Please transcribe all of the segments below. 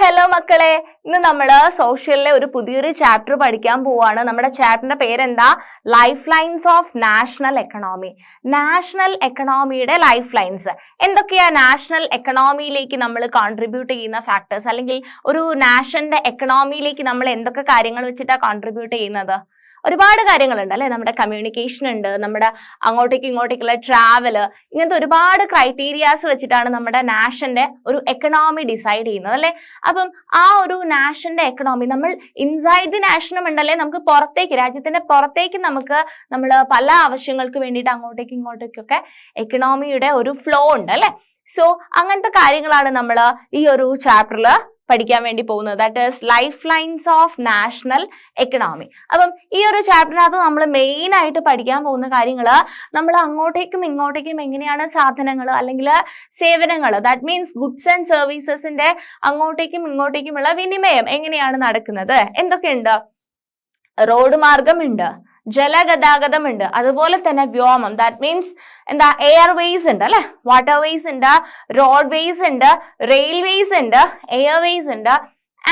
Hello മക്കളെ, ഇന്ന് നമ്മൾ സോഷ്യലിലെ ഒരു പുതിയൊരു ചാപ്റ്റർ പഠിക്കാൻ പോവാണ്. നമ്മുടെ ചാപ്റ്ററിന്റെ പേരെന്താ? Life lines of national economy. National എക്കണോമിയുടെ ലൈഫ് ലൈൻസ് എന്തൊക്കെയാ? നാഷണൽ എക്കണോമിയിലേക്ക് നമ്മൾ കോൺട്രിബ്യൂട്ട് ചെയ്യുന്ന ഫാക്ടേഴ്സ്, അല്ലെങ്കിൽ ഒരു നാഷന്റെ എക്കണോമിയിലേക്ക് നമ്മൾ എന്തൊക്കെ കാര്യങ്ങൾ വെച്ചിട്ടാണ് കോൺട്രിബ്യൂട്ട് ചെയ്യുന്നത്? ഒരുപാട് കാര്യങ്ങളുണ്ട് അല്ലെ. നമ്മുടെ കമ്മ്യൂണിക്കേഷൻ ഉണ്ട്, നമ്മുടെ അങ്ങോട്ടേക്ക് ഇങ്ങോട്ടേക്കുള്ള ട്രാവല്, ഇങ്ങനത്തെ ഒരുപാട് ക്രൈറ്റീരിയാസ് വെച്ചിട്ടാണ് നമ്മുടെ നാഷന്റെ ഒരു എക്കണോമി ഡിസൈഡ് ചെയ്യുന്നത് അല്ലെ. അപ്പം ആ ഒരു നാഷന്റെ എക്കണോമി നമ്മൾ ഇൻസൈഡ് ദി നാഷനും ഉണ്ടല്ലേ, നമുക്ക് പുറത്തേക്ക്, രാജ്യത്തിന്റെ പുറത്തേക്ക് നമ്മൾ പല ആവശ്യങ്ങൾക്ക് വേണ്ടിയിട്ട് അങ്ങോട്ടേക്ക് ഇങ്ങോട്ടേക്കൊക്കെ എക്കണോമിയുടെ ഒരു ഫ്ലോ ഉണ്ട് അല്ലെ. സോ അങ്ങനത്തെ കാര്യങ്ങളാണ് നമ്മൾ ഈ ഒരു ചാപ്റ്ററിൽ പഠിക്കാൻ വേണ്ടി പോകുന്നത്. That is life lines of national economy. അപ്പം ഈ ഒരു ചാപ്റ്ററിനകത്ത് നമ്മൾ മെയിൻ ആയിട്ട് പഠിക്കാൻ പോകുന്ന കാര്യങ്ങൾ, നമ്മൾ അങ്ങോട്ടേക്കും ഇങ്ങോട്ടേക്കും എങ്ങനെയാണ് സാധനങ്ങൾ അല്ലെങ്കിൽ സേവനങ്ങൾ, ദാറ്റ് മീൻസ് ഗുഡ്സ് ആൻഡ് സർവീസസിന്റെ അങ്ങോട്ടേക്കും ഇങ്ങോട്ടേക്കുമുള്ള വിനിമയം എങ്ങനെയാണ് നടക്കുന്നത്, എന്തൊക്കെയുണ്ട്? റോഡ് മാർഗമുണ്ട്, ജലഗതാഗതമുണ്ട്, അതുപോലെ തന്നെ വ്യോമം, ദാറ്റ് മീൻസ് എന്താ, എയർവേസ് ഉണ്ട് അല്ലെ, വാട്ടർവേസ് ഉണ്ട്, റോഡ് വേസ് ഉണ്ട്, റെയിൽവേസ് ഉണ്ട്, എയർവേസ് ഉണ്ട്.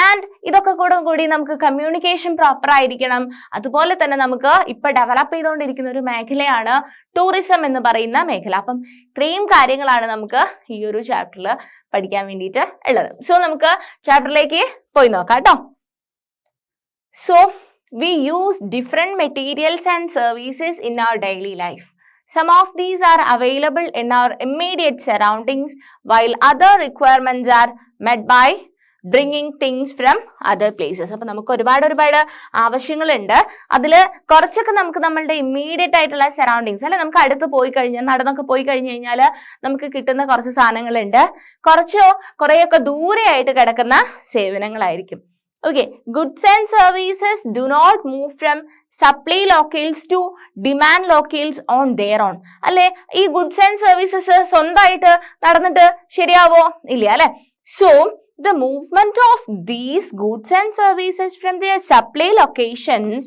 ആൻഡ് ഇതൊക്കെ കൂടി നമുക്ക് കമ്മ്യൂണിക്കേഷൻ പ്രോപ്പർ ആയിരിക്കണം. അതുപോലെ തന്നെ നമുക്ക് ഇപ്പൊ ഡെവലപ്പ് ചെയ്തുകൊണ്ടിരിക്കുന്ന ഒരു മേഖലയാണ് ടൂറിസം എന്ന് പറയുന്ന മേഖല. അപ്പം ഇത്രയും കാര്യങ്ങളാണ് നമുക്ക് ഈ ഒരു ചാപ്റ്ററിൽ പഠിക്കാൻ വേണ്ടിയിട്ട് ഉള്ളത്. സോ നമുക്ക് ചാപ്റ്ററിലേക്ക് പോയി നോക്കാം കേട്ടോ. So we use different materials and services in our daily life. Some of these are available in our immediate surroundings, while other requirements are met by bringing things from other places. അപ്പോൾ നമുക്ക് ഒരുപാട് ആവശ്യങ്ങളുണ്ട്. അതിൽ കുറച്ചൊക്കെ നമുക്ക് നമ്മളുടെ immediate ആയിട്ടുള്ള surroundings അല്ലെ, നമുക്ക് അടുത്ത് പോയി കഴിഞ്ഞാൽ, നടന്നൊക്കെ പോയി കഴിഞ്ഞു കഴിഞ്ഞാൽ നമുക്ക് കിട്ടുന്ന കുറച്ച് സാധനങ്ങളുണ്ട്. കുറേയൊക്കെ ദൂരെയായിട്ട് കിടക്കുന്ന സേവനങ്ങളായിരിക്കും. Okay, goods and services do not move from supply locales to demand locales on their own. അല്ലെ, ഈ ഗുഡ്സ് ആൻഡ് സർവീസസ് സ്വന്തമായിട്ട് നടന്നിട്ട് ശരിയാവോ? ഇല്ല അല്ലെ. So the movement of these goods and services from their supply locations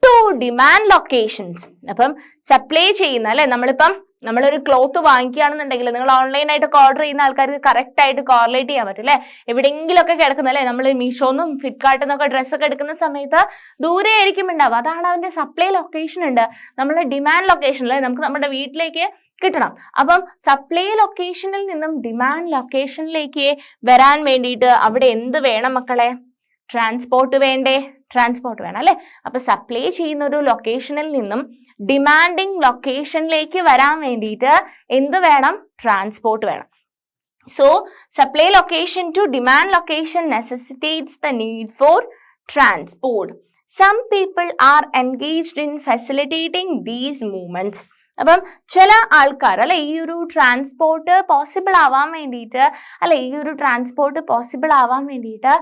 to demand locations. അപ്പം supply ചെയ്യുന്ന അല്ലെ, നമ്മളൊരു ക്ലോത്ത് വാങ്ങിക്കുകയാണെന്നുണ്ടെങ്കിൽ, നിങ്ങൾ ഓൺലൈനായിട്ടൊക്കെ ഓർഡർ ചെയ്യുന്ന ആൾക്കാർക്ക് കറക്റ്റ് ആയിട്ട് കോറിലേറ്റ് ചെയ്യാൻ പറ്റും അല്ലെ. എവിടെയെങ്കിലുമൊക്കെ കിടക്കുന്നല്ലേ, നമ്മൾ മീഷോന്നും ഫ്ലിപ്കാർട്ടിൽ നിന്നൊക്കെ ഡ്രസ്സൊക്കെ എടുക്കുന്ന സമയത്ത് ദൂരെ ആയിരിക്കും ഉണ്ടാവും. അതാണ് അതിന്റെ സപ്ലൈ ലൊക്കേഷൻ ഉണ്ട്. നമ്മളെ ഡിമാൻഡ് ലൊക്കേഷൻ അല്ലെ, നമുക്ക് നമ്മുടെ വീട്ടിലേക്ക് കിട്ടണം. അപ്പം സപ്ലൈ ലൊക്കേഷനിൽ നിന്നും ഡിമാൻഡ് ലൊക്കേഷനിലേക്ക് വരാൻ വേണ്ടിയിട്ട് അവിടെ എന്ത് വേണം മക്കളെ? ട്രാൻസ്പോർട്ട് വേണ്ടേ? ട്രാൻസ്പോർട്ട് വേണം അല്ലെ. അപ്പൊ സപ്ലൈ ചെയ്യുന്ന ഒരു ലൊക്കേഷനിൽ നിന്നും ഡിമാൻഡിങ് ലൊക്കേഷനിലേക്ക് വരാൻ വേണ്ടിയിട്ട് എന്ത് വേണം? ട്രാൻസ്പോർട്ട് വേണം. So supply location to demand location necessitates the need for transport. Some people are engaged in facilitating these movements. അപ്പം ചില ആൾക്കാർ അല്ലെ, ഈ ഒരു ട്രാൻസ്പോർട്ട് പോസിബിൾ ആവാൻ വേണ്ടിയിട്ട്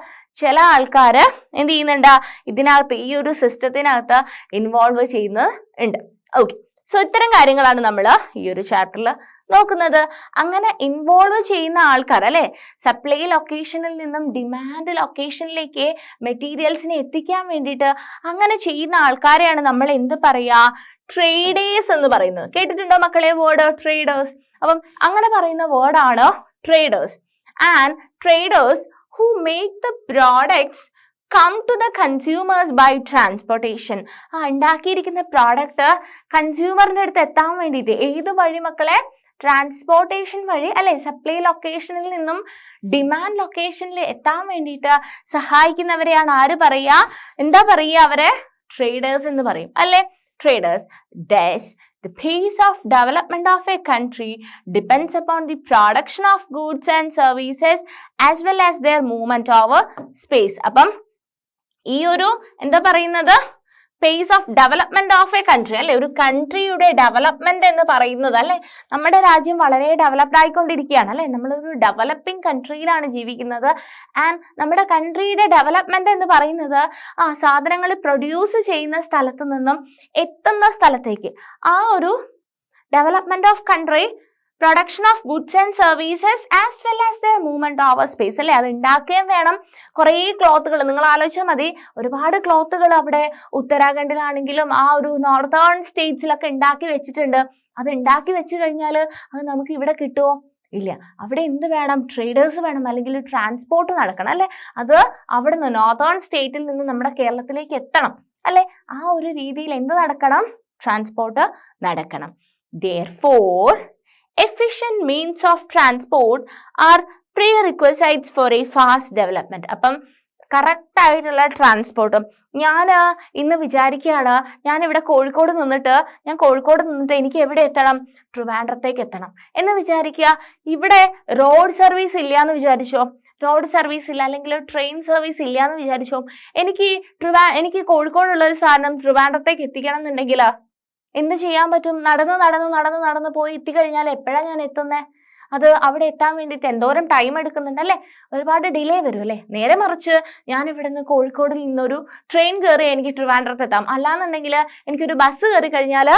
ചില ആൾക്കാർ എന്ത് ചെയ്യുന്നുണ്ട്? ഇതിനകത്ത്, ഈ ഒരു സിസ്റ്റത്തിനകത്ത് ഇൻവോൾവ് ചെയ്യുന്നുണ്ട്. ഓക്കെ, സോ ഇത്തരം കാര്യങ്ങളാണ് നമ്മൾ ഈ ഒരു ചാപ്റ്ററിൽ നോക്കുന്നത്. അങ്ങനെ ഇൻവോൾവ് ചെയ്യുന്ന ആൾക്കാർ അല്ലെ, സപ്ലൈ ലൊക്കേഷനിൽ നിന്നും ഡിമാൻഡ് ലൊക്കേഷനിലേക്ക് മെറ്റീരിയൽസിനെ എത്തിക്കാൻ വേണ്ടിയിട്ട് അങ്ങനെ ചെയ്യുന്ന ആൾക്കാരെയാണ് നമ്മൾ എന്ത് പറയാ? ട്രേഡേഴ്സ് എന്ന് പറയുന്നത്. കേട്ടിട്ടുണ്ടോ മക്കളെ വേർഡ് ട്രേഡേഴ്സ്? അപ്പം അങ്ങനെ പറയുന്ന വേർഡാണ് traders. And traders who make the products come to the consumers by transportation. ഉണ്ടാക്കിയിരിക്കുന്ന പ്രോഡക്റ്റ് കൺസ്യൂമറിന്റെ അടുത്ത് എത്താൻ വേണ്ടിയിട്ട് ഏത് വഴി മക്കളെ? ട്രാൻസ്പോർട്ടേഷൻ വഴി അല്ലെ. സപ്ലൈ ലൊക്കേഷനിൽ നിന്നും ഡിമാൻഡ് ലൊക്കേഷനിൽ എത്താൻ വേണ്ടിയിട്ട് സഹായിക്കുന്നവരെയാണ് ആര് പറയുക? എന്താ പറയുക? അവരെ ട്രേഡേഴ്സ് എന്ന് പറയും അല്ലെ. Traders. Thus, the pace of development of a country depends upon the production of goods and services as well as their movement over space. അപ്പം ഈ ഒരു എന്താ പറയുന്നത്? Pace of development of A country അല്ലെ, ഒരു കൺട്രിയുടെ ഡെവലപ്മെന്റ് എന്ന് പറയുന്നത് അല്ലെ. നമ്മുടെ രാജ്യം വളരെ ഡെവലപ്ഡ് ആയിക്കൊണ്ടിരിക്കുകയാണ് അല്ലെ, നമ്മളൊരു ഡെവലപ്പിംഗ് കൺട്രിയിലാണ് ജീവിക്കുന്നത്. ആൻഡ് നമ്മുടെ കൺട്രിയുടെ ഡെവലപ്മെന്റ് എന്ന് പറയുന്നത് സാധനങ്ങൾ പ്രൊഡ്യൂസ് ചെയ്യുന്ന സ്ഥലത്ത് നിന്നും എത്തുന്ന സ്ഥലത്തേക്ക്, ആ ഒരു development of country, production of goods and services as well as the movement over space അല്ലെ. അത് ഉണ്ടാക്കുകയും വേണം. കുറേ ക്ലോത്തുകൾ നിങ്ങൾ ആലോചിച്ചാൽ മതി, ഒരുപാട് ക്ലോത്തുകൾ അവിടെ ഉത്തരാഖണ്ഡിലാണെങ്കിലും ആ ഒരു നോർത്തേൺ സ്റ്റേറ്റ്സിലൊക്കെ ഉണ്ടാക്കി വെച്ചിട്ടുണ്ട്. അത് ഉണ്ടാക്കി വെച്ച് കഴിഞ്ഞാൽ അത് നമുക്ക് ഇവിടെ കിട്ടുമോ? ഇല്ല. അവിടെ എന്ത് വേണം? ട്രേഡേഴ്സ് വേണം, അല്ലെങ്കിൽ ട്രാൻസ്പോർട്ട് നടക്കണം അല്ലെ? അത് അവിടുന്ന് നോർത്തേൺ സ്റ്റേറ്റിൽ നിന്ന് നമ്മുടെ കേരളത്തിലേക്ക് എത്തണം അല്ലെ? ആ ഒരു രീതിയിൽ എന്ത് നടക്കണം? ട്രാൻസ്പോർട്ട് നടക്കണം. Therefore, efficient means of transport are prerequisites for a fast development. അപ്പം കറക്റ്റ് ആയിട്ടുള്ള ട്രാൻസ്പോർട്ടും ഞാൻ ഇന്ന് വിചാരിക്കുകയാണ്, ഞാൻ കോഴിക്കോട് നിന്നിട്ട് എനിക്ക് എവിടെ എത്തണം? ട്രിവാൻഡ്രത്തേക്ക് എത്തണം എന്ന് വിചാരിക്കുക. ഇവിടെ റോഡ് സർവീസ് ഇല്ല എന്ന് വിചാരിച്ചോ, റോഡ് സർവീസ് ഇല്ല, അല്ലെങ്കിൽ ട്രെയിൻ സർവീസ് ഇല്ല എന്ന് വിചാരിച്ചോ, എനിക്ക് കോഴിക്കോടുള്ള ഒരു സാധനം ട്രിവാൻഡ്രത്തേക്ക് എത്തിക്കണം എന്നുണ്ടെങ്കിൽ എന്ത് ചെയ്യാൻ പറ്റും? നടന്ന് പോയി എത്തിക്കഴിഞ്ഞാൽ എപ്പോഴാണ് ഞാൻ എത്തുന്നത്? അത് അവിടെ എത്താൻ വേണ്ടിയിട്ട് എന്തോരം ടൈം എടുക്കുന്നുണ്ട് അല്ലേ? ഒരുപാട് ഡിലേ വരും അല്ലേ? നേരെ മറിച്ച് ഞാൻ ഇവിടെ നിന്ന് കോഴിക്കോടിൽ നിന്നൊരു ട്രെയിൻ കയറി എനിക്ക് ട്രിവാൻഡ്രത്ത് എത്താം, അല്ലാന്നുണ്ടെങ്കിൽ എനിക്കൊരു ബസ് കയറി കഴിഞ്ഞാൽ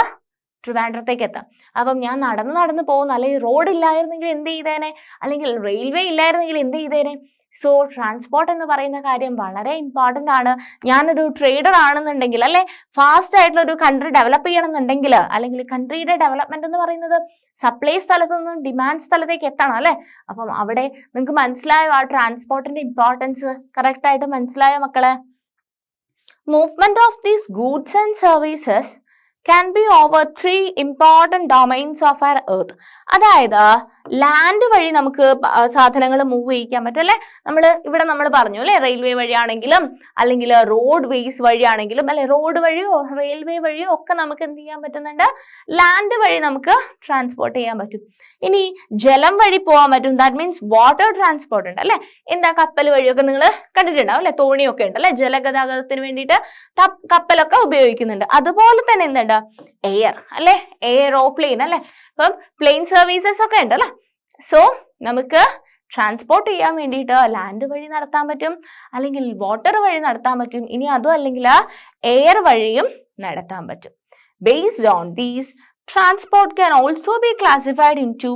ട്രിവാൻഡ്രത്തേക്ക് എത്താം. അപ്പം ഞാൻ നടന്ന് പോകുന്നു. അല്ലെങ്കിൽ റോഡ് ഇല്ലായിരുന്നെങ്കിൽ എന്ത് ചെയ്തേനെ? അല്ലെങ്കിൽ റെയിൽവേ ഇല്ലായിരുന്നെങ്കിൽ എന്ത് ചെയ്തേനെ? സോ ട്രാൻസ്പോർട്ട് എന്ന് പറയുന്ന കാര്യം വളരെ ഇമ്പോർട്ടൻ്റ് ആണ്. ഞാനൊരു ട്രേഡർ ആണെന്നുണ്ടെങ്കിൽ അല്ലെ, ഫാസ്റ്റ് ആയിട്ടുള്ള ഒരു കൺട്രി ഡെവലപ്പ് ചെയ്യണമെന്നുണ്ടെങ്കിൽ, അല്ലെങ്കിൽ കൺട്രിയുടെ ഡെവലപ്മെന്റ് എന്ന് പറയുന്നത് സപ്ലൈ സ്ഥലത്ത് നിന്നും ഡിമാൻഡ് സ്ഥലത്തേക്ക് എത്തണം അല്ലെ? അപ്പം അവിടെ നിങ്ങൾക്ക് മനസ്സിലായോ ആ ട്രാൻസ്പോർട്ടിന്റെ ഇമ്പോർട്ടൻസ്? കറക്റ്റ് ആയിട്ട് മനസ്സിലായോ മക്കളെ? Movement of these goods and services can be over 3 important domains of our earth. അതായത് ലാൻഡ് വഴി നമുക്ക് സാധനങ്ങൾ മൂവ് ചെയ്യിക്കാൻ പറ്റും അല്ലെ? നമ്മൾ പറഞ്ഞു അല്ലെ, റെയിൽവേ വഴിയാണെങ്കിലും അല്ലെങ്കിൽ റോഡ് വേസ് വഴിയാണെങ്കിലും അല്ലെ, റോഡ് വഴിയോ റെയിൽവേ വഴിയോ ഒക്കെ നമുക്ക് എന്ത് ചെയ്യാൻ പറ്റുന്നുണ്ട്? ലാൻഡ് വഴി നമുക്ക് ട്രാൻസ്പോർട്ട് ചെയ്യാൻ പറ്റും. ഇനി ജലം വഴി പോകാൻ പറ്റും. ദാറ്റ് മീൻസ് വാട്ടർ ട്രാൻസ്പോർട്ട് ഉണ്ട് അല്ലെ? എന്താ കപ്പൽ വഴിയൊക്കെ നിങ്ങൾ കണ്ടിട്ടുണ്ടാവും അല്ലെ? തോണിയൊക്കെ ഉണ്ട് അല്ലെ? ജലഗതാഗതത്തിന് വേണ്ടിയിട്ട് കപ്പലൊക്കെ ഉപയോഗിക്കുന്നുണ്ട്. അതുപോലെ തന്നെ എന്തുണ്ട്? എയർ അല്ലെ? എയറോപ്ലെയിൻ അല്ലെ? അപ്പം പ്ലെയിൻ സർവീസസ് ഒക്കെ ഉണ്ട് അല്ലെ? സോ നമുക്ക് ട്രാൻസ്പോർട്ട് ചെയ്യാൻ വേണ്ടിയിട്ട് ലാൻഡ് വഴി നടത്താൻ പറ്റും, അല്ലെങ്കിൽ വാട്ടർ വഴി നടത്താൻ പറ്റും, ഇനി അതും അല്ലെങ്കിൽ എയർ വഴിയും നടത്താൻ പറ്റും. Based on these, transport can also be classified into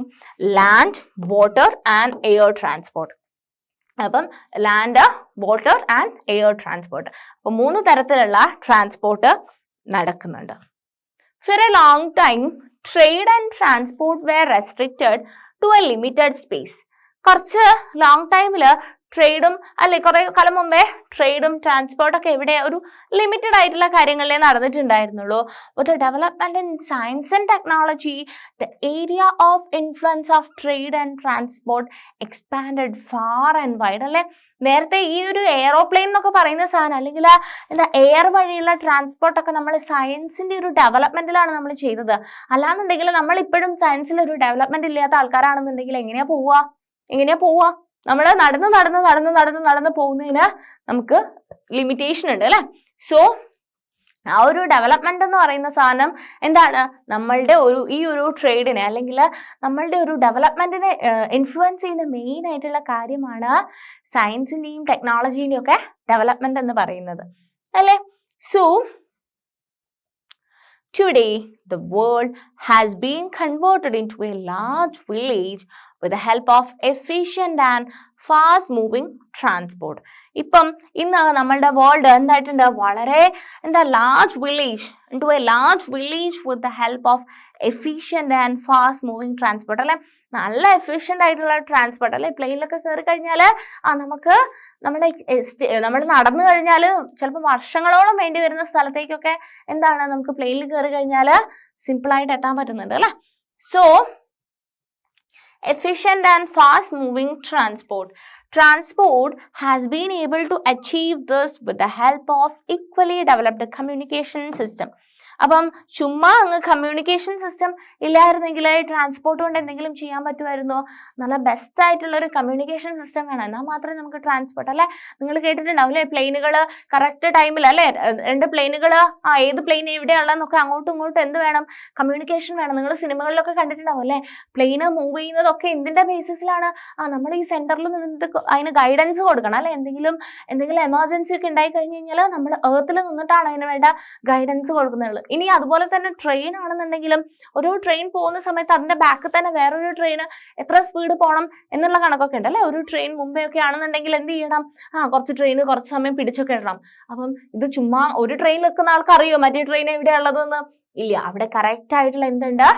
land, water and air transport. അപ്പം land, water and air transport. അപ്പം 3 തരത്തിലുള്ള ട്രാൻസ്പോർട്ട് നടക്കുന്നുണ്ട്. For a long time, trade and transport were restricted to a limited space. കുറച്ച് long ടൈമില് ട്രേഡും അല്ലെ, കുറെ കാലം മുമ്പേ ട്രേഡും ട്രാൻസ്പോർട്ടൊക്കെ എവിടെ ഒരു ലിമിറ്റഡ് ആയിട്ടുള്ള കാര്യങ്ങളിലേ നടന്നിട്ടുണ്ടായിരുന്നുള്ളൂ. With development in science and technology, the area of influence of trade and transport expanded far and wide അല്ലെ? നേരത്തെ ഈ ഒരു എയറോപ്ലെയിൻ എന്നൊക്കെ പറയുന്ന സാധനം, അല്ലെങ്കിൽ എന്താ എയർ വഴിയുള്ള ട്രാൻസ്പോർട്ടൊക്കെ നമ്മൾ സയൻസിന്റെ ഒരു ഡെവലപ്മെന്റിലാണ് നമ്മൾ ചെയ്തത്. അല്ലാന്നുണ്ടെങ്കിൽ നമ്മൾ ഇപ്പോഴും സയൻസിൽ ഒരു ഡെവലപ്മെന്റ് ഇല്ലാത്ത ആൾക്കാരാണെന്നുണ്ടെങ്കിൽ എങ്ങനെയാ പോവുക? നമ്മൾ നടന്ന് പോകുന്നതിന് നമുക്ക് ലിമിറ്റേഷൻ ഉണ്ട് അല്ലെ? സോ ആ ഒരു ഡെവലപ്മെന്റ് എന്ന് പറയുന്ന സാധനം എന്താണ്? നമ്മളുടെ ഈ ഒരു ട്രേഡിനെ അല്ലെങ്കിൽ നമ്മളുടെ ഒരു ഡെവലപ്മെന്റിനെ ഇൻഫ്ലുവൻസ് ചെയ്യുന്ന മെയിൻ ആയിട്ടുള്ള കാര്യമാണ് സയൻസിന്റെയും ടെക്നോളജീന്റെയും ഒക്കെ ഡെവലപ്മെന്റ് എന്ന് പറയുന്നത് അല്ലെ? So today the world has been converted into a large village with the help of efficient and fast moving transport. ഇപ്പം ഇന്ന് നമ്മളുടെ വേൾഡ് എന്തായിട്ടുണ്ട്? വളരെ large village into a large village with the help of efficient and fast moving transport അല്ലെ? നല്ല efficient ആയിട്ടുള്ള transport അല്ലെ? പ്ലെയിനിലൊക്കെ കയറി കഴിഞ്ഞാൽ നമ്മൾ നടന്നു കഴിഞ്ഞാൽ ചിലപ്പോൾ വർഷങ്ങളോളം വേണ്ടി വരുന്ന സ്ഥലത്തേക്കൊക്കെ നമുക്ക് പ്ലെയിനിൽ കയറി കഴിഞ്ഞാൽ സിമ്പിൾ ആയിട്ട് എത്താൻ പറ്റുന്നുണ്ട് അല്ലെ? So efficient and fast moving transport has been able to achieve this with the help of equally developed communication system. അപ്പം ചുമ്മാ അങ്ങ് കമ്മ്യൂണിക്കേഷൻ സിസ്റ്റം ഇല്ലായിരുന്നെങ്കിൽ ട്രാൻസ്പോർട്ട് കൊണ്ട് എന്തെങ്കിലും ചെയ്യാൻ പറ്റുമായിരുന്നോ? നല്ല ബെസ്റ്റ് ആയിട്ടുള്ള ഒരു കമ്മ്യൂണിക്കേഷൻ സിസ്റ്റം വേണം, എന്നാൽ മാത്രമേ നമുക്ക് ട്രാൻസ്പോർട്ട് അല്ലെ? നിങ്ങൾ കേട്ടിട്ടുണ്ടാവും അല്ലെ? പ്ലെയിനുകൾ കറക്റ്റ് ടൈമിൽ അല്ലെ? 2 പ്ലെയിനുകൾ ഏത് പ്ലെയിൻ എവിടെയുള്ളതെന്നൊക്കെ അങ്ങോട്ടും ഇങ്ങോട്ടും എന്ത് വേണം? കമ്മ്യൂണിക്കേഷൻ വേണം. നിങ്ങൾ സിനിമകളിലൊക്കെ കണ്ടിട്ടുണ്ടാവും അല്ലെ? പ്ലെയിന് മൂവ് ചെയ്യുന്നതൊക്കെ എന്തിന്റെ ബേസിസിലാണ്? നമ്മൾ ഈ സെന്ററിൽ നിന്നിട്ട് അതിന് ഗൈഡൻസ് കൊടുക്കണം അല്ലെ? എന്തെങ്കിലും എമർജൻസി ഒക്കെ ഉണ്ടായി കഴിഞ്ഞ് കഴിഞ്ഞാൽ നമ്മൾ എർത്തിൽ നിന്നിട്ടാണ് അതിന് വേണ്ട ഗൈഡൻസ് കൊടുക്കുന്നത്. ഇനി അതുപോലെ തന്നെ ട്രെയിൻ ആണെന്നുണ്ടെങ്കിലും ഒരു ട്രെയിൻ പോകുന്ന സമയത്ത് അതിന്റെ ബാക്കിൽ തന്നെ വേറൊരു ട്രെയിൻ എത്ര സ്പീഡ് പോകണം എന്നുള്ള കണക്കൊക്കെ ഉണ്ട് അല്ലെ? ഒരു ട്രെയിൻ മുമ്പേ ഒക്കെ ആണെന്നുണ്ടെങ്കിൽ എന്ത് ചെയ്യണം? കുറച്ച് ട്രെയിൻ കുറച്ച് സമയം പിടിച്ചൊക്കെ ഇടണം. അപ്പം ഇത് ചുമ്മാ ഒരു ട്രെയിൻ നിൽക്കുന്ന ആൾക്ക് അറിയോ മറ്റേ ട്രെയിൻ എവിടെയുള്ളതെന്ന്? ഇല്ല. അവിടെ കറക്റ്റ് ആയിട്ടുള്ള എന്തുണ്ട്?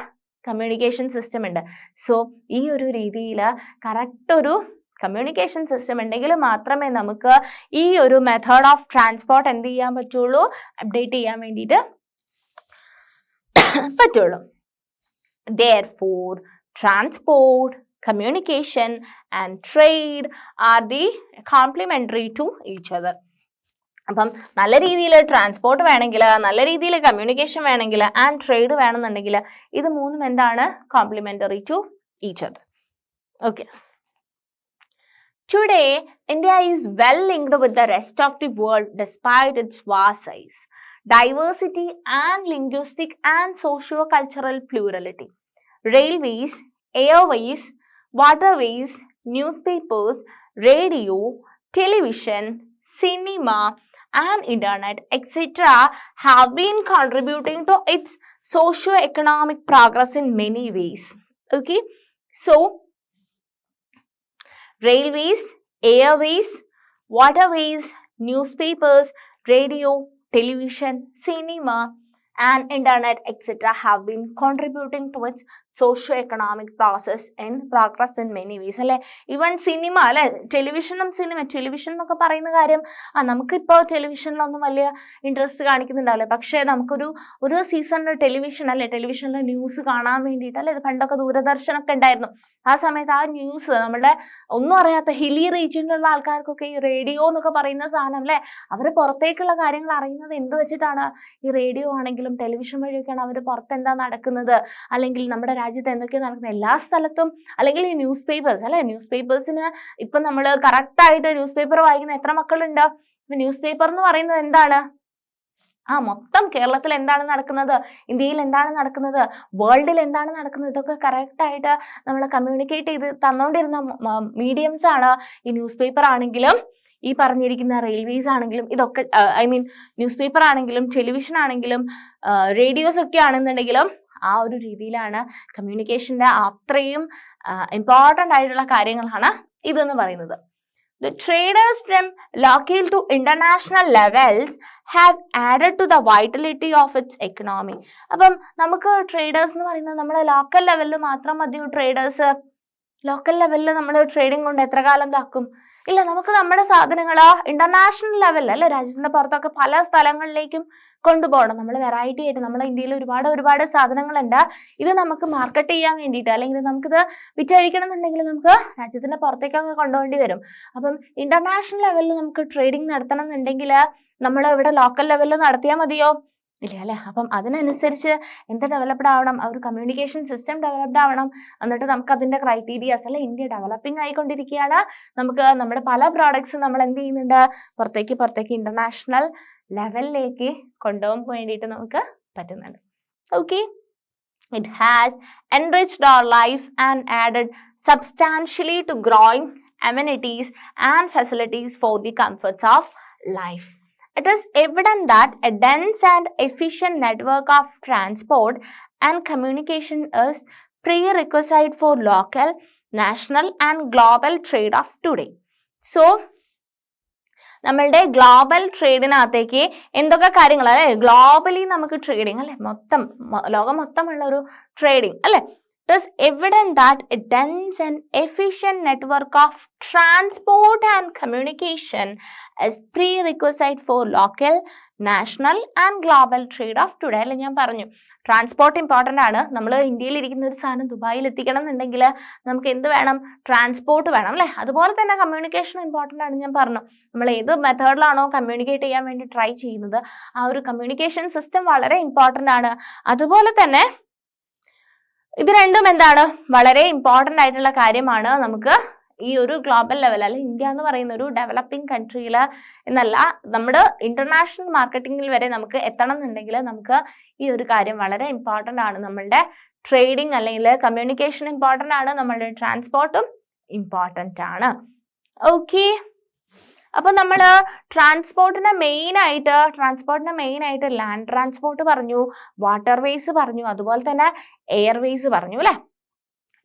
കമ്മ്യൂണിക്കേഷൻ സിസ്റ്റം ഉണ്ട്. സോ ഈ ഒരു രീതിയിൽ കറക്റ്റ് ഒരു കമ്മ്യൂണിക്കേഷൻ സിസ്റ്റം ഉണ്ടെങ്കിൽ മാത്രമേ നമുക്ക് ഈ ഒരു മെത്തേഡ് ഓഫ് ട്രാൻസ്പോർട്ട് എന്ത് ചെയ്യാൻ പറ്റുള്ളൂ, അപ്ഡേറ്റ് ചെയ്യാൻ വേണ്ടിയിട്ട് പറ്റുള്ളൂ. Therefore, transport, communication and trade are the complementary to each other. അപ്പം നല്ല രീതിയിൽ ട്രാൻസ്പോർട്ട് വേണമെങ്കിൽ, നല്ല രീതിയിൽ കമ്മ്യൂണിക്കേഷൻ വേണമെങ്കിൽ ആൻഡ് ട്രേഡ് വേണമെന്നുണ്ടെങ്കിൽ ഇത് മൂന്നും എന്താണ്, complementary to each other. Okay. Today, India is well linked with the rest of the world despite its vast size, diversity and linguistic and socio-cultural plurality. Railways, airways, waterways, newspapers, radio, television, cinema and internet etc. have been contributing to its socio-economic progress in many ways. Okay, so railways, airways, waterways, newspapers, radio, television, cinema and internet etc. have been contributing to its socio-economic progress in many ways. അല്ലെ, even cinema അല്ലെ, television എന്നൊക്കെ പറയുന്ന കാര്യം നമുക്കിപ്പോൾ ടെലിവിഷനിലൊന്നും വലിയ interest കാണിക്കുന്നുണ്ടാവില്ല. പക്ഷേ ഒരു സീസണിൽ ടെലിവിഷനിലെ ന്യൂസ് കാണാൻ വേണ്ടിയിട്ട് അല്ലെ, പണ്ടൊക്കെ ദൂരദർശനൊക്കെ ഉണ്ടായിരുന്നു. ആ സമയത്ത് ആ ന്യൂസ് നമ്മുടെ ഒന്നും അറിയാത്ത ഹില്ലി റീജിയനിലുള്ള ആൾക്കാർക്കൊക്കെ ഈ റേഡിയോ എന്നൊക്കെ പറയുന്ന സാധനം അല്ലെ, അവർ പുറത്തേക്കുള്ള കാര്യങ്ങൾ അറിയുന്നത് എന്ത് വെച്ചിട്ടാണ്, ഈ റേഡിയോ ആണെങ്കിലും ടെലിവിഷൻ വഴിയൊക്കെയാണ് അവർ പുറത്ത് എന്താ നടക്കുന്നത്, അല്ലെങ്കിൽ നമ്മുടെ രാജ്യത്ത് എന്തൊക്കെയാണ് നടക്കുന്നത് എല്ലാ സ്ഥലത്തും. അല്ലെങ്കിൽ ഈ ന്യൂസ് പേപ്പേഴ്സ് അല്ലെ, ന്യൂസ് പേപ്പേഴ്സിന് ഇപ്പൊ നമ്മൾ കറക്റ്റ് ആയിട്ട് ന്യൂസ് പേപ്പർ വായിക്കുന്ന എത്ര മക്കളുണ്ട്? ന്യൂസ് പേപ്പർ എന്ന് പറയുന്നത് എന്താണ്, മൊത്തം കേരളത്തിൽ എന്താണ് നടക്കുന്നത്, ഇന്ത്യയിൽ എന്താണ് നടക്കുന്നത്, വേൾഡിൽ എന്താണ് നടക്കുന്നത്, ഇതൊക്കെ കറക്റ്റ് ആയിട്ട് നമ്മൾ കമ്മ്യൂണിക്കേറ്റ് ചെയ്ത് തന്നുകൊണ്ടിരുന്ന മീഡിയംസ് ആണ് ഈ ന്യൂസ് പേപ്പർ ആണെങ്കിലും ഈ പറഞ്ഞിരിക്കുന്ന റെയിൽവേസ് ആണെങ്കിലും ഇതൊക്കെ. ന്യൂസ് പേപ്പർ ആണെങ്കിലും ടെലിവിഷൻ ആണെങ്കിലും റേഡിയോസ് ഒക്കെ ആണെന്നുണ്ടെങ്കിലും ആ ഒരു രീതിയിലാണ് കമ്മ്യൂണിക്കേഷൻ്റെ അത്രയും ഇമ്പോർട്ടൻ്റ് ആയിട്ടുള്ള കാര്യങ്ങളാണ് ഇതെന്ന് പറയുന്നത്. The traders from local to international levels have added to the vitality of its economy. അപ്പം നമുക്ക് ട്രേഡേഴ്സ് എന്ന് പറയുന്നത് നമ്മുടെ ലോക്കൽ ലെവലിൽ മാത്രം മതിയോ ട്രേഡേഴ്സ്? ലോക്കൽ ലെവലിൽ നമ്മൾ ട്രേഡിംഗ് കൊണ്ട് എത്ര കാലം ഇതാക്കും? ഇല്ല, നമുക്ക് നമ്മുടെ സാധനങ്ങൾ ഇന്റർനാഷണൽ ലെവലിൽ അല്ലെ, രാജ്യത്തിന്റെ പുറത്തൊക്കെ പല സ്ഥലങ്ങളിലേക്കും കൊണ്ടുപോകണം. നമ്മൾ വെറൈറ്റി ആയിട്ട് നമ്മുടെ ഇന്ത്യയിൽ ഒരുപാട് സാധനങ്ങളുണ്ട്. ഇത് നമുക്ക് മാർക്കറ്റ് ചെയ്യാൻ വേണ്ടിയിട്ട് അല്ലെങ്കിൽ നമുക്കിത് വിറ്റഴിക്കണം എന്നുണ്ടെങ്കിൽ നമുക്ക് രാജ്യത്തിന്റെ പുറത്തേക്കൊക്കെ കൊണ്ടുപോകേണ്ടി വരും. അപ്പം ഇന്റർനാഷണൽ ലെവലിൽ നമുക്ക് ട്രേഡിംഗ് നടത്തണം എന്നുണ്ടെങ്കിൽ നമ്മൾ ഇവിടെ ലോക്കൽ ലെവലിൽ നടത്തിയാൽ മതിയോ? ഇല്ല അല്ലെ. അപ്പം അതിനനുസരിച്ച് എന്ത് ഡെവലപ്ഡ് ആവണം, ഒരു കമ്മ്യൂണിക്കേഷൻ സിസ്റ്റം ഡെവലപ്ഡ് ആവണം. എന്നിട്ട് നമുക്ക് അതിന്റെ ക്രൈറ്റീരിയാസ് അല്ലെ, ഇന്ത്യ ഡെവലപ്പിംഗ് ആയിക്കൊണ്ടിരിക്കുകയാണ്. നമുക്ക് നമ്മുടെ പല പ്രോഡക്ട്സും നമ്മൾ എന്ത് ചെയ്യുന്നുണ്ട്, പുറത്തേക്ക് ഇന്റർനാഷണൽ ലെവലിലേക്ക് കൊണ്ടുപോകാൻ വേണ്ടിയിട്ട് നമുക്ക് പറ്റുന്നുണ്ട്. Okay, it has enriched our life and added substantially to growing amenities and facilities for the comforts of life. It is evident that a dense and efficient network of transport and communication is prerequisite for local, national and global trade of today. So, നമ്മളുടെ global ട്രേഡിനകത്തേക്ക് എന്തൊക്കെ കാര്യങ്ങൾ അല്ലെ, globally നമുക്ക് trading അല്ലെ, ലോകം മൊത്തമുള്ള ഒരു trading അല്ലെ. It is evident that a dense and efficient network of transport and communication is prerequisite for local, national and global trade of today. അല്ലെ, ഞാൻ പറഞ്ഞു ട്രാൻസ്പോർട്ട് ഇമ്പോർട്ടൻ്റ് ആണ്. നമ്മൾ ഇന്ത്യയിൽ ഇരിക്കുന്ന ഒരു സാധനം ദുബായിൽ എത്തിക്കണം എന്നുണ്ടെങ്കിൽ നമുക്ക് എന്ത് വേണം, ട്രാൻസ്പോർട്ട് വേണം അല്ലെ. അതുപോലെ തന്നെ കമ്മ്യൂണിക്കേഷൻ ഇമ്പോർട്ടൻ്റ് ആണ്. ഞാൻ പറഞ്ഞു നമ്മൾ ഏത് മെത്തേഡിലാണോ കമ്മ്യൂണിക്കേറ്റ് ചെയ്യാൻ വേണ്ടി ട്രൈ ചെയ്യുന്നത് ആ ഒരു കമ്മ്യൂണിക്കേഷൻ സിസ്റ്റം വളരെ ഇമ്പോർട്ടൻ്റ് ആണ്. അതുപോലെ തന്നെ ഇത് രണ്ടും എന്താണ്, വളരെ ഇമ്പോർട്ടൻ്റ് ആയിട്ടുള്ള കാര്യമാണ്. നമുക്ക് ഈ ഒരു ഗ്ലോബൽ ലെവൽ അല്ലെ, ഇന്ത്യ എന്ന് പറയുന്ന ഒരു ഡെവലപ്പിംഗ് കൺട്രിയിൽ എന്നല്ല, നമ്മുടെ ഇന്റർനാഷണൽ മാർക്കറ്റിംഗിൽ വരെ നമുക്ക് എത്തണം എന്നുണ്ടെങ്കിൽ നമുക്ക് ഈ ഒരു കാര്യം വളരെ ഇമ്പോർട്ടൻ്റ് ആണ്. നമ്മളുടെ ട്രേഡിംഗ് അല്ലെങ്കിൽ കമ്മ്യൂണിക്കേഷൻ ഇമ്പോർട്ടൻ്റ് ആണ്, നമ്മളുടെ ട്രാൻസ്പോർട്ടും ഇമ്പോർട്ടൻ്റ് ആണ്. ഓക്കെ, അപ്പൊ നമ്മൾ ട്രാൻസ്പോർട്ടിനെ മെയിൻ ആയിട്ട് ലാൻഡ് ട്രാൻസ്പോർട്ട് പറഞ്ഞു, വാട്ടർവേസ് പറഞ്ഞു, അതുപോലെ തന്നെ എയർവേസ് പറഞ്ഞു അല്ലെ.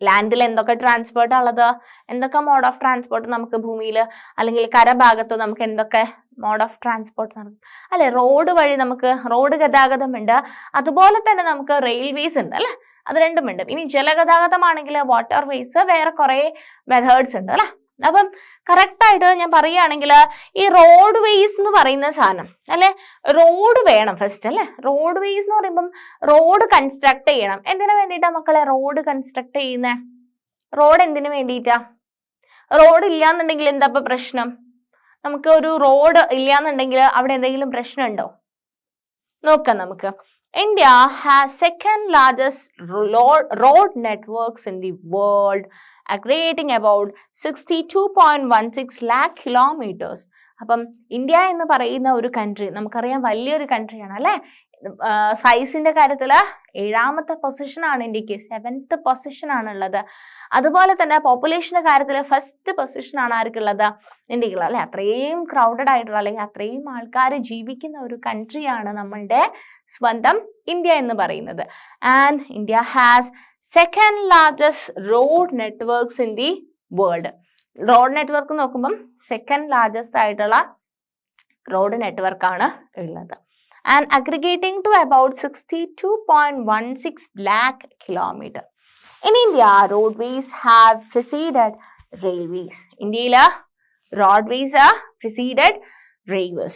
ലാൻഡിൽ എന്തൊക്കെ ട്രാൻസ്പോർട്ട് ഉള്ളത്, എന്തൊക്കെ മോഡ് ഓഫ് ട്രാൻസ്പോർട്ട് നമുക്ക് ഭൂമിയിൽ അല്ലെങ്കിൽ കരഭാഗത്ത് നമുക്ക് എന്തൊക്കെ മോഡ് ഓഫ് ട്രാൻസ്പോർട്ട് നടക്കും അല്ലെ. റോഡ് വഴി നമുക്ക് റോഡ് ഗതാഗതമുണ്ട്, അതുപോലെ തന്നെ നമുക്ക് റെയിൽവേസ് ഉണ്ട് അല്ലെ. അത് രണ്ടുമുണ്ട്. ഇനി ജലഗതാഗതമാണെങ്കിൽ വാട്ടർ വേസ് വേറെ കുറെ മെത്തേഡ്സ് ഉണ്ട് അല്ലെ. അപ്പം കറക്റ്റ് ആയിട്ട് ഞാൻ പറയുകയാണെങ്കിൽ ഈ റോഡ് വേസ് എന്ന് പറയുന്ന സാധനം അല്ലെ, റോഡ് വേണം ഫസ്റ്റ് അല്ലെ. റോഡ് വേസ് എന്ന് പറയുമ്പം റോഡ് കൺസ്ട്രക്ട് ചെയ്യണം. എന്തിനു വേണ്ടിയിട്ടാ മക്കളെ റോഡ് കൺസ്ട്രക്ട് ചെയ്യുന്നേ? റോഡ് എന്തിനു വേണ്ടിയിട്ടാ? റോഡ് ഇല്ലാന്നുണ്ടെങ്കിൽ എന്താ ഇപ്പൊ പ്രശ്നം? നമുക്ക് ഒരു റോഡ് ഇല്ലാന്നുണ്ടെങ്കിൽ അവിടെ എന്തെങ്കിലും പ്രശ്നമുണ്ടോ? നോക്കാം നമുക്ക്. India has second largest road networks in the world, aggregating about 62.16 lakh kilometers. അപ്പം ഇന്ത്യ എന്ന് പറയുന്ന ഒരു കൺട്രി നമുക്കറിയാം വലിയൊരു കൺട്രിയാണ് അല്ലെ. സൈസിന്റെ കാര്യത്തിൽ 7ാമത്തെ പൊസിഷനാണ് ഇന്ത്യക്ക്, 7th പൊസിഷനാണുള്ളത്. അതുപോലെ തന്നെ പോപ്പുലേഷന്റെ കാര്യത്തിൽ ഫസ്റ്റ് പൊസിഷനാണ് ആർക്കുള്ളത്? ഇന്ത്യക്കുള്ളത് അല്ലെ. അത്രയും ക്രൗഡഡ് ആയിട്ടുള്ള അല്ലെങ്കിൽ അത്രയും ആൾക്കാർ ജീവിക്കുന്ന ഒരു കൺട്രിയാണ് നമ്മളുടെ സ്വന്തം ഇന്ത്യ എന്ന് പറയുന്നത്. And India has second largest road networks in the world. Road network നോക്കുമ്പം സെക്കൻഡ് ലാർജസ്റ്റ് ആയിട്ടുള്ള റോഡ് നെറ്റ്വർക്കാണ് ഉള്ളത്. And aggregating to about 62.16 lakh kilometers. In India, roadways have preceded railways. India, roadways are preceded railways.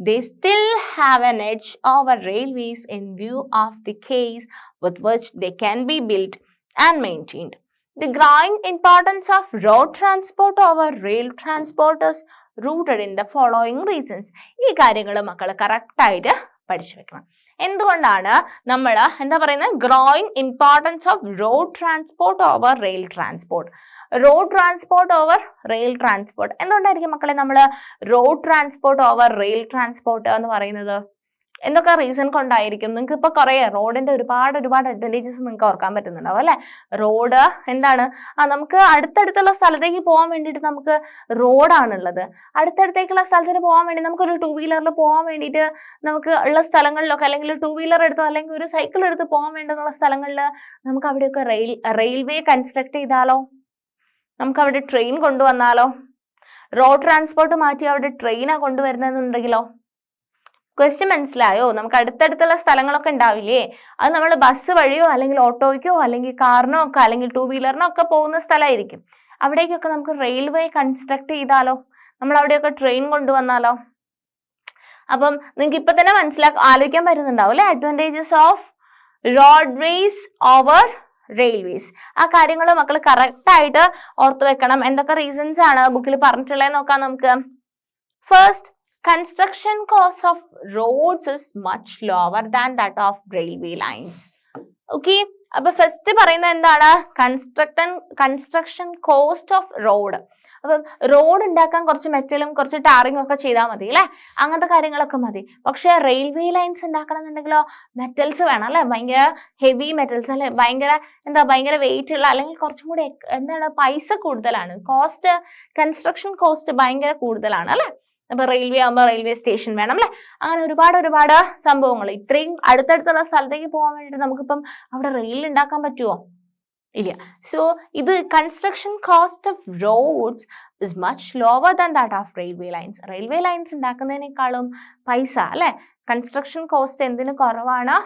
They still have an edge over railways in view of the case with which they can be built and maintained. The growing importance of road transport over rail transport is rooted in the following reasons. ഈ കാര്യങ്ങൾ മക്കൾ correct ആയിട്ട് പഠിച്ചു വെക്കണം. എന്തുകൊണ്ടാണ് നമ്മൾ എന്താ പറയുന്നത്? Growing importance off road transport over rail transport. Road transport over rail transport എന്തുകൊണ്ടായിരിക്കും മക്കളെ നമ്മൾ road transport over rail transport എന്ന് പറയുന്നത്? എന്തൊക്കെ റീസൺ കൊണ്ടായിരിക്കും? നിങ്ങൾക്ക് ഇപ്പൊ കുറെ റോഡിന്റെ ഒരുപാട് അഡ്വാൻറ്റേജസ് നിങ്ങൾക്ക് ഓർക്കാൻ പറ്റുന്നുണ്ടാവും അല്ലെ. റോഡ് എന്താണ്? നമുക്ക് അടുത്തടുത്തുള്ള സ്ഥലത്തേക്ക് പോകാൻ വേണ്ടിയിട്ട് നമുക്ക് റോഡാണുള്ളത്. അടുത്തടുത്തേക്കുള്ള സ്ഥലത്തിന് പോകാൻ വേണ്ടി നമുക്കൊരു 2 വീലറിൽ പോകാൻ വേണ്ടിയിട്ട് നമുക്ക് ഉള്ള സ്ഥലങ്ങളിലൊക്കെ, അല്ലെങ്കിൽ 2 വീലർ എടുത്തോ അല്ലെങ്കിൽ ഒരു സൈക്കിൾ എടുത്ത് പോകാൻ വേണ്ടുന്ന സ്ഥലങ്ങളിൽ നമുക്ക് അവിടെയൊക്കെ റെയിൽവേ കൺസ്ട്രക്ട് ചെയ്താലോ? നമുക്ക് അവിടെ ട്രെയിൻ കൊണ്ടുവന്നാലോ? റോഡ് ട്രാൻസ്പോർട്ട് മാറ്റി അവിടെ ട്രെയിനാ കൊണ്ടുവരുന്നതെന്നുണ്ടെങ്കിലോ? ക്വസ്റ്റ്യൻ മനസ്സിലായോ? നമുക്ക് അടുത്തടുത്തുള്ള സ്ഥലങ്ങളൊക്കെ ഉണ്ടാവില്ലേ, അത് നമ്മൾ ബസ് വഴിയോ അല്ലെങ്കിൽ ഓട്ടോയ്ക്കോ അല്ലെങ്കിൽ കാറിനോ ഒക്കെ അല്ലെങ്കിൽ 2 വീലറിനോ ഒക്കെ പോകുന്ന സ്ഥലമായിരിക്കും. അവിടേക്കൊക്കെ നമുക്ക് റെയിൽവേ കൺസ്ട്രക്ട് ചെയ്താലോ? നമ്മൾ അവിടെയൊക്കെ ട്രെയിൻ കൊണ്ടുവന്നാലോ? അപ്പം നിങ്ങൾക്ക് ഇപ്പൊ തന്നെ ആലോചിക്കാൻ പറ്റുന്നുണ്ടാവും അല്ലെ, advantages of roadways over railways. ആ കാര്യങ്ങൾ മക്കൾ കറക്റ്റ് ആയിട്ട് ഓർത്തു വെക്കണം. എന്തൊക്കെ റീസൺസ് ആണ് ബുക്കിൽ പറഞ്ഞിട്ടുള്ളത് നോക്കാം നമുക്ക്. First, construction cost of roads is much lower than that of railway lines. Okay, അപ്പൊ ഫസ്റ്റ് പറയുന്നത് എന്താണ്? Construction cost of road. അപ്പം റോഡ് ഉണ്ടാക്കാൻ കുറച്ച് മെറ്റലും കുറച്ച് ടാറിങ്ങും ഒക്കെ ചെയ്താൽ മതി അല്ലെ, അങ്ങനത്തെ കാര്യങ്ങളൊക്കെ മതി. പക്ഷെ റെയിൽവേ ലൈൻസ് ഉണ്ടാക്കണം എന്നുണ്ടെങ്കിലോ മെറ്റൽസ് വേണം അല്ലെ, ഭയങ്കര ഹെവി മെറ്റൽസ് അല്ലെ, ഭയങ്കര വെയിറ്റ് ഉള്ള അല്ലെങ്കിൽ കുറച്ചും കൂടി പൈസ കൂടുതലാണ്. കൺസ്ട്രക്ഷൻ കോസ്റ്റ് ഭയങ്കര കൂടുതലാണ് അല്ലെ. അപ്പൊ റെയിൽവേ ആകുമ്പോൾ റെയിൽവേ സ്റ്റേഷൻ വേണം അല്ലെ. അങ്ങനെ ഒരുപാട് സംഭവങ്ങൾ. ഇത്രയും അടുത്തടുത്തുള്ള സ്ഥലത്തേക്ക് പോകാൻ വേണ്ടിയിട്ട് നമുക്കിപ്പം അവിടെ റെയിൽ ഉണ്ടാക്കാൻ പറ്റുമോ? ഇല്ല. സോ ഇത് construction cost of roads is much lower than that of railway lines. Railway lines ഉണ്ടാക്കുന്നതിനേക്കാളും പൈസ അല്ലെ, കൺസ്ട്രക്ഷൻ കോസ്റ്റ് എന്തിന് കുറവാണ്?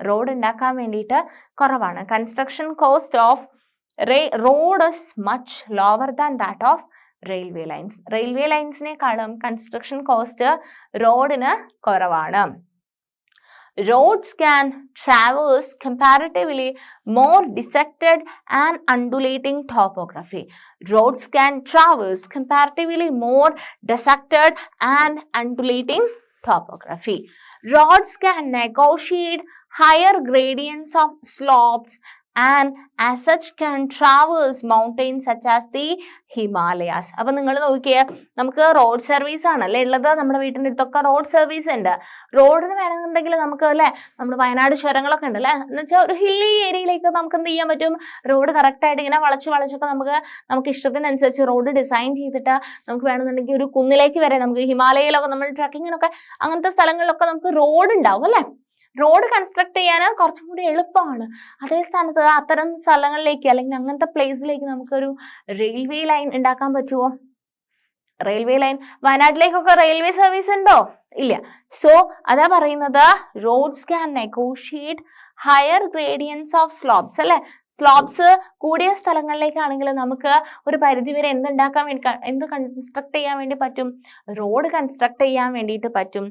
റോഡ് ഉണ്ടാക്കാൻ വേണ്ടിയിട്ട് കുറവാണ്. Construction cost of road is much lower than that of railway lines. Railway ലൈൻസിനേക്കാളും കൺസ്ട്രക്ഷൻ കോസ്റ്റ് റോഡിന് കുറവാണ്. Roads can traverse comparatively more dissected and undulating topography. Roads can traverse comparatively more dissected and undulating topography. Roads can negotiate higher gradients of slopes and as such can traverse mountains such as the Himalayas. അപ്പൊ നിങ്ങൾ നോക്കിയേ, നമുക്ക് road service ആണല്ലേ ഉള്ളത്, നമ്മുടെ വീട്ടിൻ്റെ അടുത്തൊക്കെ road service ഉണ്ട്. റോഡിന് വേണമെന്നുണ്ടെങ്കിൽ നമുക്ക് അല്ലെ, നമ്മുടെ വയനാട് ചുരങ്ങളൊക്കെ ഉണ്ട് അല്ലെ, എന്ന് വെച്ചാൽ ഒരു ഹില്ലി ഏരിയയിലേക്ക് നമുക്ക് എന്ത് ചെയ്യാൻ പറ്റും? റോഡ് കറക്റ്റ് ആയിട്ട് ഇങ്ങനെ വളച്ചൊക്കെ നമുക്ക് ഇഷ്ടത്തിനനുസരിച്ച് റോഡ് ഡിസൈൻ ചെയ്തിട്ട് നമുക്ക് വേണമെന്നുണ്ടെങ്കിൽ ഒരു കുന്നിലേക്ക് വരെ, നമുക്ക് ഹിമാലയയിലൊക്കെ നമ്മൾ ട്രക്കിങ്ങിനൊക്കെ അങ്ങനത്തെ സ്ഥലങ്ങളിലൊക്കെ നമുക്ക് റോഡ് ഉണ്ടാവും അല്ലെ. റോഡ് കൺസ്ട്രക്ട് ചെയ്യാൻ കുറച്ചും കൂടി എളുപ്പമാണ്. അതേ സ്ഥാനത്ത് അത്തരം സ്ഥലങ്ങളിലേക്ക് അല്ലെങ്കിൽ അങ്ങനത്തെ പ്ലേസിലേക്ക് നമുക്കൊരു റെയിൽവേ ലൈൻ ഉണ്ടാക്കാൻ പറ്റുമോ? റെയിൽവേ ലൈൻ വയനാട്ടിലേക്കൊക്കെ റെയിൽവേ സർവീസ് ഉണ്ടോ? ഇല്ല. സോ അതാ പറയുന്നത്, roads can negotiate higher gradients of slopes അല്ലെ. സ്ലോപ്സ് കൂടിയ സ്ഥലങ്ങളിലേക്കാണെങ്കിൽ നമുക്ക് ഒരു പരിധിവരെ എന്ത് കൺസ്ട്രക്ട് ചെയ്യാൻ വേണ്ടി പറ്റും? റോഡ് കൺസ്ട്രക്ട് ചെയ്യാൻ വേണ്ടിയിട്ട് പറ്റും.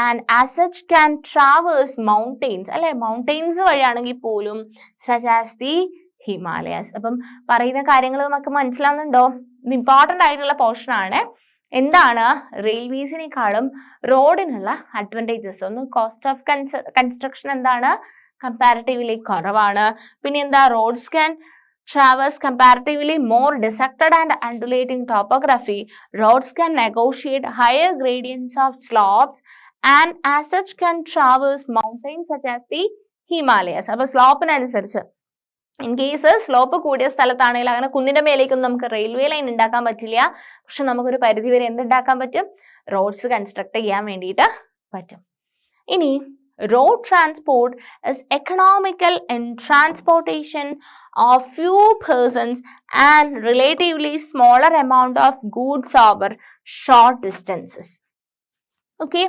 And as such can traverse mountains അല്ലെ. മൗണ്ടെയിൻസ് വഴിയാണെങ്കിൽ പോലും സച്ച് ആസ് ദി ഹിമാലയാസ്. അപ്പം പറയുന്ന കാര്യങ്ങൾ നമുക്ക് മനസ്സിലാവുന്നുണ്ടോ? ഇമ്പോർട്ടൻ്റ് ആയിട്ടുള്ള പോർഷൻ ആണ്. എന്താണ് റെയിൽവേസിനേക്കാളും റോഡിനുള്ള അഡ്വാൻറ്റേജസ്? ഒന്ന് കോസ്റ്റ് ഓഫ് കൺസ്ട്രക്ഷൻ എന്താണ്? കമ്പാരിറ്റീവ്ലി കുറവാണ്. പിന്നെ എന്താ? Roads can traverse comparatively more dissected and undulating topography. Roads can negotiate higher gradients of slopes and as such can traverse mountains such as the Himalayas. അപ്പോൾ സ്ലോപ്പിനനുസരിച്ച് in case slope കൂടിയ സ്ഥലത്താണെങ്കിൽ അങ്ങനെ കുന്നിന്റെ മേലേക്കൊന്നും നമുക്ക് railway line ഉണ്ടാക്കാൻ പറ്റില്ല. പക്ഷെ നമുക്കൊരു പരിധി വരെ എന്തുണ്ടാക്കാൻ പറ്റും? റോഡ്സ് കൺസ്ട്രക്ട് ചെയ്യാൻ വേണ്ടിയിട്ട് പറ്റും. ഇനി road transport is economical in transportation of few persons and relatively smaller amount of goods over short distances. Okay,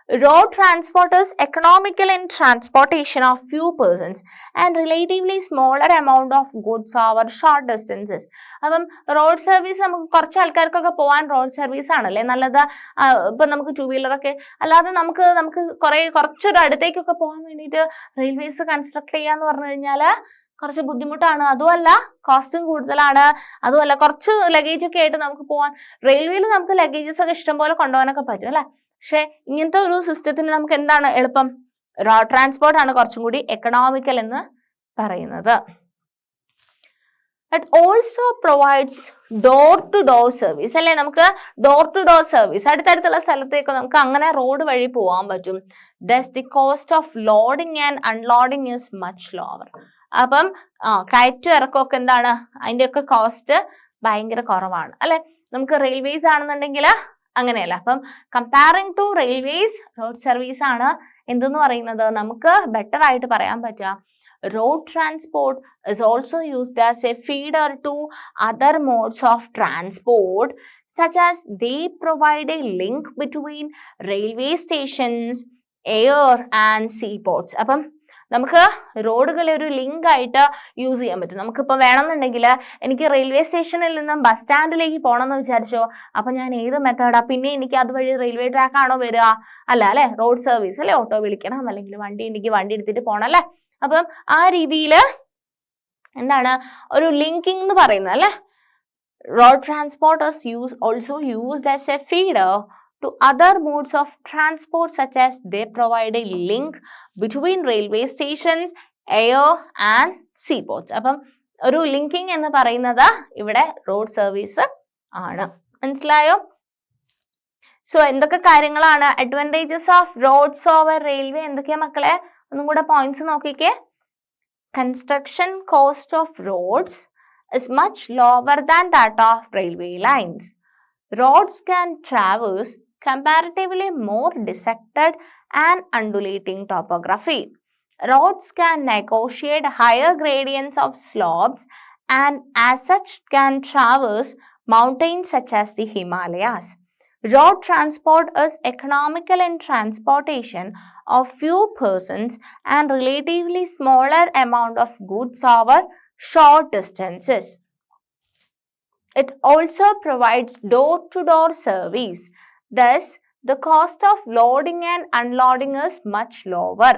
road transport is economical in transportation of few persons and relatively smaller amount of goods over short distances. അപ്പം road service നമുക്ക് കുറച്ച് ആൾക്കാർക്കൊക്കെ പോകാൻ road service ആണല്ലേ നല്ലത്. ഇപ്പം നമുക്ക് two വീലറൊക്കെ അല്ലാതെ നമുക്ക് കുറച്ചൊരു അടുത്തേക്കൊക്കെ പോകാൻ വേണ്ടിയിട്ട് റെയിൽവേസ് കൺസ്ട്രക്ട് ചെയ്യാന്ന് പറഞ്ഞു കഴിഞ്ഞാൽ കുറച്ച് ബുദ്ധിമുട്ടാണ്. അതുമല്ല കോസ്റ്റും കൂടുതലാണ്. അതുമല്ല കുറച്ച് ലഗേജ് ഒക്കെ ആയിട്ട് നമുക്ക് പോകാൻ റെയിൽവേയിൽ നമുക്ക് ലഗേജസ് ഒക്കെ ഇഷ്ടംപോലെ കൊണ്ടുപോകാനൊക്കെ പറ്റും അല്ലേ. പക്ഷെ ഇങ്ങനത്തെ ഒരു സിസ്റ്റത്തിന് നമുക്ക് എന്താണ് എളുപ്പം? റോഡ് ട്രാൻസ്പോർട്ട് ആണ് കുറച്ചും കൂടി എക്കണോമിക്കൽ എന്ന് പറയുന്നത്. It also provides door to door service അല്ലെ. നമുക്ക് ഡോർ ടു ഡോർ സർവീസ് അടുത്തടുത്തുള്ള സ്ഥലത്തേക്ക് നമുക്ക് അങ്ങനെ റോഡ് വഴി പോകാൻ പറ്റും. Thus the cost of loading and unloading is much lower. അപ്പം കയറ്റും ഇറക്കമൊക്കെ എന്താണ്? അതിൻ്റെയൊക്കെ കോസ്റ്റ് ഭയങ്കര കുറവാണ് അല്ലെ. നമുക്ക് റെയിൽവേസ് ആണെന്നുണ്ടെങ്കിൽ അങ്ങനെയല്ല. അപ്പം comparing to railways road service ആണ് എന്തെന്ന് പറയുന്നത് നമുക്ക് ബെറ്റർ ആയിട്ട് പറയാൻ പറ്റുക. Road transport is also used as a feeder to other modes of transport such as they provide a link between railway stations, air and seaports. അപ്പം നമുക്ക് റോഡുകളെ ഒരു ലിങ്ക് ആയിട്ട് യൂസ് ചെയ്യാൻ പറ്റും. നമുക്കിപ്പോൾ വേണമെന്നുണ്ടെങ്കിൽ എനിക്ക് റെയിൽവേ സ്റ്റേഷനിൽ നിന്നും ബസ് സ്റ്റാൻഡിലേക്ക് പോകണം എന്ന് വിചാരിച്ചോ, അപ്പം ഞാൻ ഏത് മെത്തേഡാ? പിന്നെ എനിക്ക് അതുവഴി റെയിൽവേ ട്രാക്ക് ആണോ വരിക? അല്ല അല്ലെ. റോഡ് സർവീസ് അല്ലെ. ഓട്ടോ വിളിക്കണം അല്ലെങ്കിൽ വണ്ടി എടുത്തിട്ട് പോകണം അല്ലെ. അപ്പം ആ രീതിയിൽ എന്താണ് ഒരു ലിങ്കിങ് എന്ന് പറയുന്നത് അല്ലെ. Road transport is also used as a feeder to other modes of transport such as they provide a link between railway stations, air and seaports. അപ്പം ഒരു ലിങ്കിങ് എന്ന് പറയുന്നത് ഇവിടെ റോഡ് സർവീസ് ആണ്. മനസ്സിലായോ? സോ എന്തൊക്കെ കാര്യങ്ങളാണ് advantages of roads over railway? എന്തൊക്കെയാ മക്കളെ? ഒന്നും കൂടെ പോയിന്റ്സ് നോക്കിക്കേ. Construction cost of roads is much lower than that of railway lines. Roads can traverse comparatively more dissected and undulating topography. Roads can negotiate higher gradients of slopes and as such can traverse mountains such as the Himalayas. Road transport is economical in transportation of few persons and relatively smaller amount of goods over short distances. It also provides door-to-door service. Thus, the cost of loading and unloading is much lower.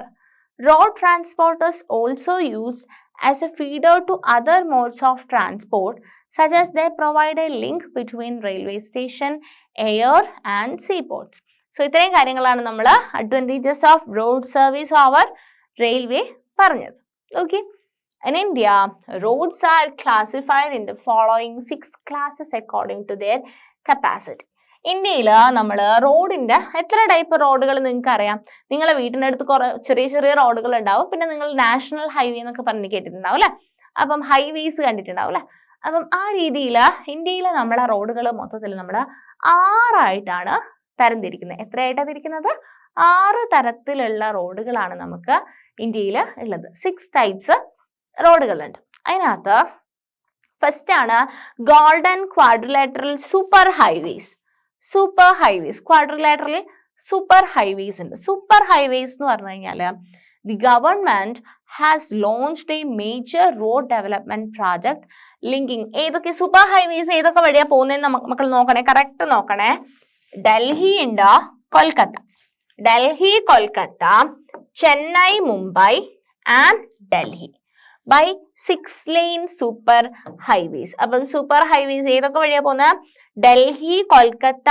Road transport is also used as a feeder to other modes of transport, such as they provide a link between railway station, air and seaports. So, ഇത്രയും കാര്യങ്ങളാണ് നമ്മൾ advantages off road service over railway പറഞ്ഞത്. Okay. In India, roads are classified in the following 6 classes according to their capacity. ഇന്ത്യയിൽ നമ്മൾ റോഡിന്റെ എത്ര type റോഡുകൾ നിങ്ങൾക്ക് അറിയാം? നിങ്ങളുടെ വീട്ടിൻ്റെ അടുത്ത് ചെറിയ ചെറിയ റോഡുകൾ ഉണ്ടാവും. പിന്നെ നിങ്ങൾ നാഷണൽ ഹൈവേ എന്നൊക്കെ പറഞ്ഞ് കേട്ടിട്ടുണ്ടാവും അല്ലെ. അപ്പം ഹൈവേസ് കണ്ടിട്ടുണ്ടാവും അല്ലെ. അപ്പം ആ രീതിയിൽ ഇന്ത്യയിൽ നമ്മുടെ റോഡുകൾ മൊത്തത്തിൽ നമ്മൾ 6 ആയിട്ടാണ് തരംതിരിക്കുന്നത്. എത്രയായിട്ടാണ് തിരിക്കുന്നത്? 6 തരത്തിലുള്ള റോഡുകളാണ് നമുക്ക് ഇന്ത്യയിൽ ഉള്ളത്. 6 ടൈപ്സ് റോഡുകളുണ്ട്. അതിനകത്ത് ഫസ്റ്റ് ആണ് golden quadrilateral super highways. Quadrilateral super highways ഉണ്ട്. സൂപ്പർ ഹൈവേസ് എന്ന് പറഞ്ഞു കഴിഞ്ഞാൽ the government has launched a major road development project linking ഏതൊക്കെ സൂപ്പർ ഹൈവേസ് ഏതൊക്കെ വഴിയാ പോകുന്നതെന്ന് മക്കൾ നോക്കണേ, കറക്റ്റ് നോക്കണേ. ഡൽഹി ഉണ്ട്, Kolkata, Delhi Kolkata, Chennai Mumbai and Delhi by 6-lane super highways. അപ്പം സൂപ്പർ ഹൈവേസ് ഏതൊക്കെ വഴിയാ പോകുന്നത്? Delhi, Kolkata,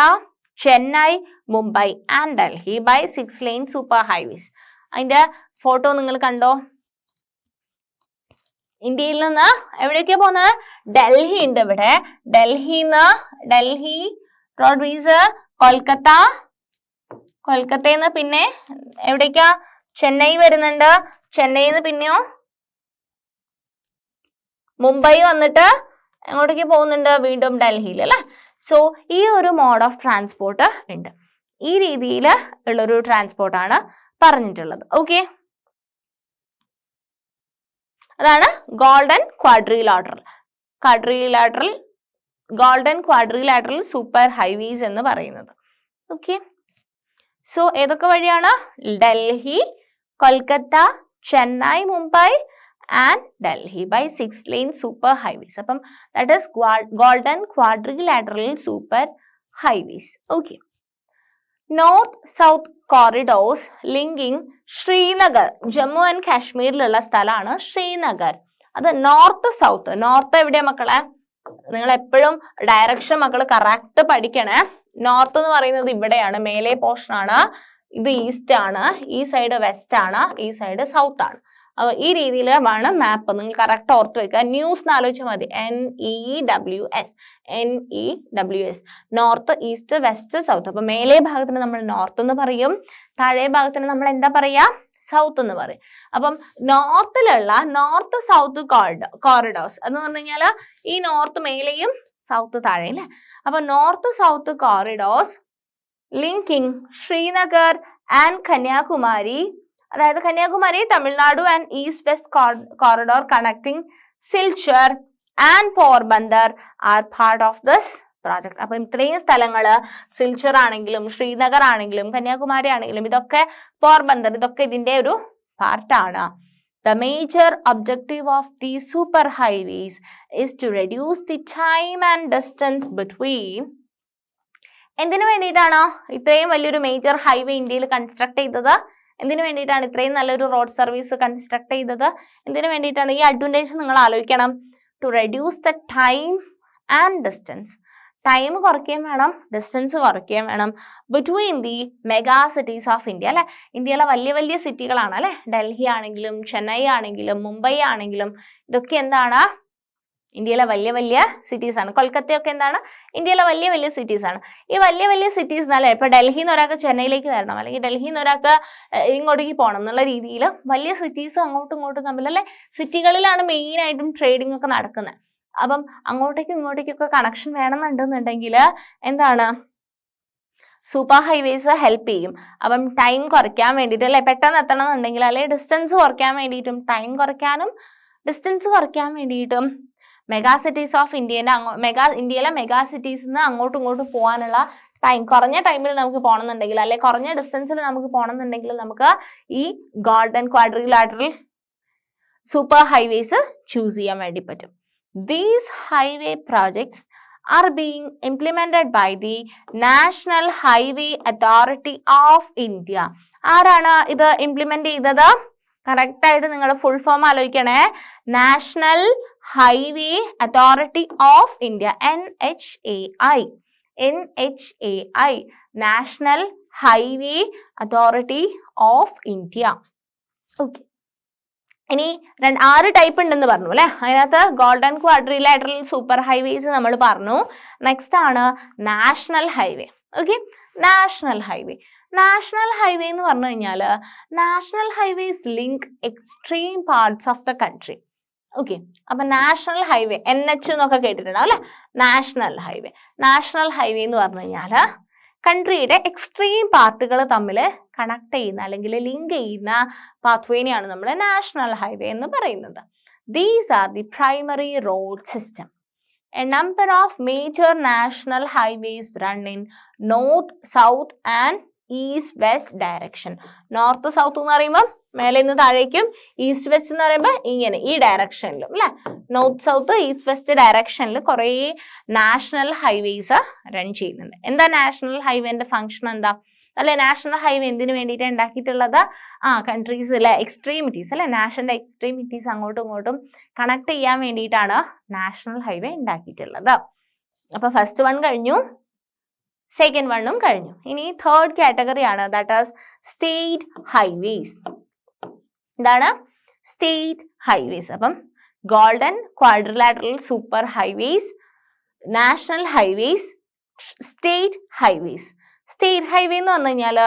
Chennai, Mumbai and Delhi by 6-lane super highways. അതിന്റെ ഫോട്ടോ നിങ്ങൾ കണ്ടോ? ഇന്ത്യയിൽ നിന്ന് എവിടേക്കാ പോകുന്നത്? ഡൽഹി ഉണ്ട് ഇവിടെ, ഡൽഹി റോഡ്വേസ്, കൊൽക്കത്ത, കൊൽക്കത്തയിൽ പിന്നെ എവിടേക്കാ? ചെന്നൈ വരുന്നുണ്ട്, ചെന്നൈന്ന് പിന്നെയോ മുംബൈ വന്നിട്ട് എങ്ങോട്ടേക്ക് പോകുന്നുണ്ട്? വീണ്ടും ഡൽഹിയിൽ അല്ലെ. സോ ഈ ഒരു മോഡ് ഓഫ് ട്രാൻസ്പോർട്ട് ഉണ്ട്. ഈ രീതിയിൽ ഉള്ളൊരു ട്രാൻസ്പോർട്ടാണ് പറഞ്ഞിട്ടുള്ളത്. ഓക്കെ, അതാണ് ഗോൾഡൻ ക്വാഡ്രിലാറ്ററൽ സൂപ്പർ ഹൈവേസ് എന്ന് പറയുന്നത്. ഓക്കെ, സോ ഏതൊക്കെ വഴിയാണ്? Delhi, Kolkata, Chennai, Mumbai and Delhi by 6-lane super highways. അപ്പം that is golden quadrilateral super highways. Okay, north south corridors linking Srinagar, Jammu and കാശ്മീരിലുള്ള സ്ഥലമാണ് ശ്രീനഗർ. അത് നോർത്ത് സൗത്ത്. നോർത്ത് എവിടെയാ മക്കളെ? നിങ്ങൾ എപ്പോഴും ഡയറക്ഷൻ മക്കൾ കറക്റ്റ് പഠിക്കണേ. നോർത്ത് എന്ന് പറയുന്നത് ഇവിടെയാണ്, മേലെ പോർഷൻ ആണ്. ഇത് ഈസ്റ്റ് ആണ്, ഈ സൈഡ് വെസ്റ്റ് ആണ്, ഈ സൈഡ് സൗത്ത് ആണ്. ഈ രീതിയിൽ വേണം മാപ്പ് നിങ്ങൾ കറക്റ്റ് ഓർത്ത് വെക്കുക. ന്യൂസ് ആലോചിച്ചാൽ മതി. NEWS, north, east, west, south. അപ്പൊ മേലെ ഭാഗത്തിന് നമ്മൾ നോർത്ത് എന്ന് പറയും, താഴെ ഭാഗത്തിന് നമ്മൾ എന്താ പറയാ? സൗത്ത് എന്ന് പറയും. അപ്പം നോർത്തിലുള്ള നോർത്ത് സൗത്ത് കോറിഡോർസ് എന്ന് പറഞ്ഞു കഴിഞ്ഞാൽ ഈ നോർത്ത് മേലെയും സൗത്ത് താഴെ അല്ലേ. അപ്പൊ north south corridors linking Srinagar and Kanyakumari, അതായത് Kanyakumari, Tamil Nadu and east west corridor connecting Silchar and Porbandar are part of this project. അപ്പൊ ഇത്രയും സ്ഥലങ്ങള്, സിൽച്ചർ ആണെങ്കിലും ശ്രീനഗർ ആണെങ്കിലും കന്യാകുമാരി ആണെങ്കിലും ഇതൊക്കെ, പോർബന്ദർ, ഇതൊക്കെ ഇതിന്റെ ഒരു പാർട്ടാണ്. The major objective of these super highways is to reduce the time and distance between. എന്തിനു വേണ്ടിയിട്ടാണ് ഇത്രയും വലിയൊരു മേജർ ഹൈവേ ഇന്ത്യയിൽ കൺസ്ട്രക്ട് ചെയ്തത്? എന്തിനു വേണ്ടിയിട്ടാണ് ഇത്രയും നല്ലൊരു റോഡ് സർവീസ് കൺസ്ട്രക്ട് ചെയ്തത്? എന്തിനു വേണ്ടിയിട്ടാണ്? ഈ അഡ്വാൻറ്റേജ് നിങ്ങൾ ആലോചിക്കണം. To reduce the time and distance. Time കുറയ്ക്കുകയും വേണം, ഡിസ്റ്റൻസ് കുറയ്ക്കുകയും വേണം between the mega cities of India അല്ലെ. ഇന്ത്യയിലെ വലിയ വലിയ സിറ്റികളാണ് അല്ലെ. ഡൽഹി ആണെങ്കിലും ചെന്നൈ ആണെങ്കിലും മുംബൈ ആണെങ്കിലും ഇതൊക്കെ എന്താണ്? ഇന്ത്യയിലെ വലിയ വലിയ സിറ്റീസ് ആണ്. കൊൽക്കത്തയൊക്കെ എന്താണ്? ഇന്ത്യയിലെ വലിയ വലിയ സിറ്റീസ് ആണ്. ഈ വലിയ വലിയ സിറ്റീസ് എന്നല്ലേ, ഇപ്പൊ ഡൽഹിയിൽ നിന്ന് ഒരാൾക്ക് ചെന്നൈയിലേക്ക് വരണം, അല്ലെങ്കിൽ ഡൽഹിയിൽ നിന്ന് ഒരാൾക്ക് ഇങ്ങോട്ടേക്ക് പോകണം എന്നുള്ള രീതിയിൽ വലിയ സിറ്റീസ് അങ്ങോട്ടും ഇങ്ങോട്ടും തമ്മിൽ അല്ലെ. സിറ്റികളിലാണ് മെയിൻ ആയിട്ടും ട്രേഡിംഗ് ഒക്കെ നടക്കുന്നത്. അപ്പം അങ്ങോട്ടേക്കും ഇങ്ങോട്ടേക്കൊക്കെ കണക്ഷൻ വേണമെന്നുണ്ടെന്നുണ്ടെങ്കിൽ എന്താണ്? സൂപ്പർ ഹൈവേസ് ഹെൽപ്പ് ചെയ്യും. അപ്പം ടൈം കുറയ്ക്കാൻ വേണ്ടിയിട്ട് അല്ലെ, പെട്ടെന്ന് എത്തണം എന്നുണ്ടെങ്കിൽ അല്ലെ ഡിസ്റ്റൻസ് കുറയ്ക്കാൻ വേണ്ടിയിട്ടും, ടൈം കുറയ്ക്കാനും ഡിസ്റ്റൻസ് കുറയ്ക്കാൻ വേണ്ടിയിട്ടും മെഗാ സിറ്റീസ് ഓഫ് ഇന്ത്യയിലെ മെഗാ സിറ്റീസിൽ നിന്ന് അങ്ങോട്ടും ഇങ്ങോട്ടും പോകാനുള്ള ടൈം, കുറഞ്ഞ ടൈമിൽ നമുക്ക് പോകണമെന്നുണ്ടെങ്കിൽ അല്ലെ കുറഞ്ഞ ഡിസ്റ്റൻസിൽ നമുക്ക് പോകണമെന്നുണ്ടെങ്കിൽ നമുക്ക് ഈ golden quadrilateral super highways choose ചെയ്യാൻ വേണ്ടി പറ്റും. These highway projects are being implemented by the National Highway Authority of India. ആരാണ് ഇത് ഇംപ്ലിമെന്റ് ചെയ്തത്? കറക്റ്റ് ആയിട്ട് നിങ്ങൾ ഫുൾ ഫോം ആലോചിക്കണേ. National highway authority of India, NHAI, national highway authority of India. Okay, ഇനി 6 ടൈപ്പ് ഉണ്ടെന്ന് പറഞ്ഞു അല്ലെ. അതിനകത്ത് ഗോൾഡൻ ക്വാഡ്രിലാറ്ററൽ സൂപ്പർ ഹൈവേസ് നമ്മൾ പറഞ്ഞു. നെക്സ്റ്റ് ആണ് national highway. Okay, national highway എന്ന് പറഞ്ഞു കഴിഞ്ഞാൽ national highways link extreme parts of the country. Okay, അപ്പൊ നാഷണൽ ഹൈവേ NH എന്നൊക്കെ കേട്ടിട്ടുണ്ടാവും അല്ലെ. നാഷണൽ ഹൈവേ എന്ന് പറഞ്ഞു കഴിഞ്ഞാൽ കൺട്രിയുടെ എക്സ്ട്രീം പാർട്ടുകൾ തമ്മിൽ കണക്ട് ചെയ്യുന്ന അല്ലെങ്കിൽ ലിങ്ക് ചെയ്യുന്ന പാത്വേനെയാണ് നമ്മൾ നാഷണൽ ഹൈവേ എന്ന് പറയുന്നത്. These are the primary road system. A number of major national highways run in north, south and east west direction. North south എന്ന് പറയുമ്പോൾ മേലെ നിന്ന് താഴേക്കും, ഈസ്റ്റ് വെസ്റ്റ് എന്ന് പറയുമ്പോൾ ഇങ്ങനെ ഈ ഡയറക്ഷനിലും അല്ലെ, നോർത്ത് സൗത്ത് ഈസ്റ്റ് വെസ്റ്റ് ഡയറക്ഷനിൽ കുറെ നാഷണൽ ഹൈവേസ് റൺ ചെയ്യുന്നുണ്ട്. എന്താ നാഷണൽ ഹൈവേന്റെ ഫംഗ്ഷൻ എന്താ അല്ലെ? നാഷണൽ ഹൈവേ എന്തിനു വേണ്ടിയിട്ടാണ് ഉണ്ടാക്കിയിട്ടുള്ളത്? കൺട്രീസ് അല്ലെ, എക്സ്ട്രീമിറ്റീസ് അല്ലെ, നാഷണൽ എക്സ്ട്രീമിറ്റീസ് അങ്ങോട്ടും ഇങ്ങോട്ടും കണക്ട് ചെയ്യാൻ വേണ്ടിയിട്ടാണ് നാഷണൽ ഹൈവേ ഉണ്ടാക്കിയിട്ടുള്ളത്. അപ്പൊ ഫസ്റ്റ് വൺ കഴിഞ്ഞു, സെക്കൻഡ് വണ്ണും കഴിഞ്ഞു. ഇനി തേർഡ് കാറ്റഗറി ആണ്, ദാറ്റ് ഈസ് സ്റ്റേറ്റ് ഹൈവേസ്. എന്താണ്? State highways. അപ്പം golden quadrilateral super highways, national highways, state highways. State highway എന്ന് പറഞ്ഞു കഴിഞ്ഞാൽ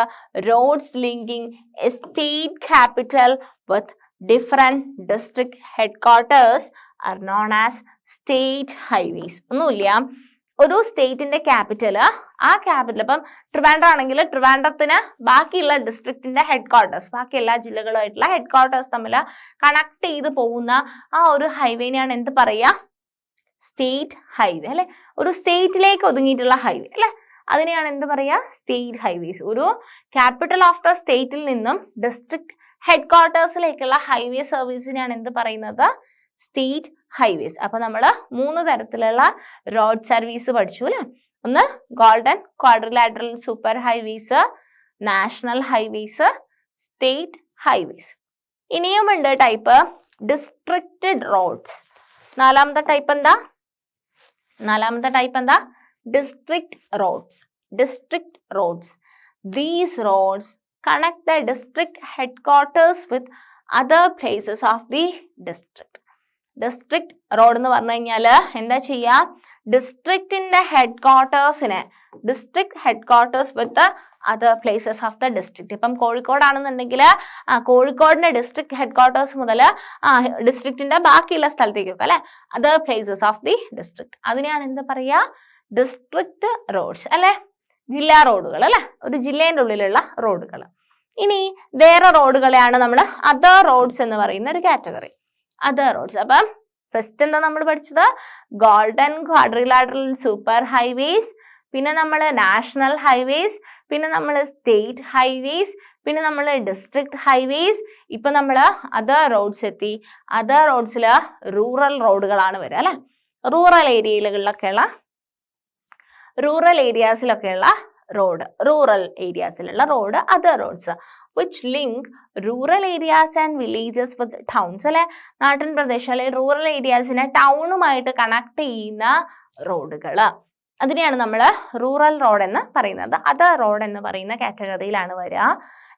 roads linking a state capital with different district headquarters are known as state highways. ഒന്നുമില്ല, ഒരു സ്റ്റേറ്റിന്റെ capital, ആ capital ഇപ്പം ട്രിവാൻഡ്രം ആണെങ്കിൽ ട്രിവാൻഡ്രത്തിന് ബാക്കിയുള്ള ഡിസ്ട്രിക്റ്റിന്റെ ഹെഡ് ക്വാർട്ടേഴ്സ്, ബാക്കി എല്ലാ ജില്ലകളുമായിട്ടുള്ള ഹെഡ് ക്വാർട്ടേഴ്സ് തമ്മിൽ കണക്ട് ചെയ്ത് പോകുന്ന ആ ഒരു ഹൈവേനെയാണ് എന്ത് പറയുക? സ്റ്റേറ്റ് ഹൈവേ അല്ലെ. ഒരു സ്റ്റേറ്റിലേക്ക് ഒതുങ്ങിയിട്ടുള്ള ഹൈവേ അല്ലെ, അതിനെയാണ് എന്ത് പറയുക? State highways. ഒരു ക്യാപിറ്റൽ ഓഫ് ദ സ്റ്റേറ്റിൽ നിന്നും ഡിസ്ട്രിക്ട് ഹെഡ് ക്വാർട്ടേഴ്സിലേക്കുള്ള ഹൈവേ സർവീസിനെയാണ് എന്ത് പറയുന്നത്? State highways. അപ്പൊ നമ്മൾ 3 തരത്തിലുള്ള റോഡ് സർവീസ് പഠിച്ചു അല്ലെ. ഒന്ന് golden quadrilateral super highways, national highways, state highways. ഇനിയുമുണ്ട് ടൈപ്പ് ഡിസ്ട്രിക്റ്റഡ് റോഡ്സ്. നാലാമത്തെ ടൈപ്പ് എന്താ? District roads. District roads. These roads connect the district headquarters with other places of the district. District road എന്ന് പറഞ്ഞു കഴിഞ്ഞാൽ എന്താ ചെയ്യുക? ഡിസ്ട്രിക്റ്റിന്റെ ഹെഡ്ക്വാർട്ടേഴ്സിനെ, district headquarters with other places of the district. ഇപ്പം കോഴിക്കോടാണെന്നുണ്ടെങ്കിൽ കോഴിക്കോടിന്റെ ഡിസ്ട്രിക്ട് ഹെഡ്ക്വാർട്ടേഴ്സ് മുതൽ ഡിസ്ട്രിക്റ്റിന്റെ ബാക്കിയുള്ള സ്ഥലത്തേക്കൊക്കെ അല്ലെ, other places of the district. അതിനെയാണ് എന്ത് പറയുക? ഡിസ്ട്രിക്ട് റോഡ്സ് അല്ലെ, ജില്ലാ റോഡുകൾ അല്ലെ, ഒരു ജില്ലേന്റെ ഉള്ളിലുള്ള റോഡുകൾ. ഇനി വേറെ റോഡുകളെയാണ് നമ്മൾ അതർ റോഡ്സ് എന്ന് പറയുന്ന ഒരു കാറ്റഗറി. Other roads. അപ്പം ഫസ്റ്റ് എന്താ നമ്മൾ പഠിച്ചത്? ഗോൾഡൻ ക്വാഡ്രിലാറ്ററൽ സൂപ്പർ ഹൈവേസ്, പിന്നെ നമ്മൾ നാഷണൽ ഹൈവേസ്, പിന്നെ നമ്മൾ സ്റ്റേറ്റ് ഹൈവേസ്, പിന്നെ നമ്മൾ ഡിസ്ട്രിക്ട് ഹൈവേസ്. ഇപ്പൊ നമ്മൾ അതർ റോഡ്സ് എത്തി. അതർ റോഡ്സിൽ റൂറൽ റോഡുകളാണ് വരിക അല്ലെ. റൂറൽ ഏരിയകളിലൊക്കെയുള്ള road other roads which link rural areas and villages with towns അല്ലെ. നാട്ടിൻ പ്രദേശം അല്ലെ റൂറൽ ഏരിയാസിനെ ടൗണുമായിട്ട് കണക്ട് ചെയ്യുന്ന റോഡുകൾ, അതിനെയാണ് നമ്മൾ റൂറൽ റോഡ് എന്ന് പറയുന്നത്. അതർ റോഡ് എന്ന് പറയുന്ന കാറ്റഗറിയിലാണ് വരിക.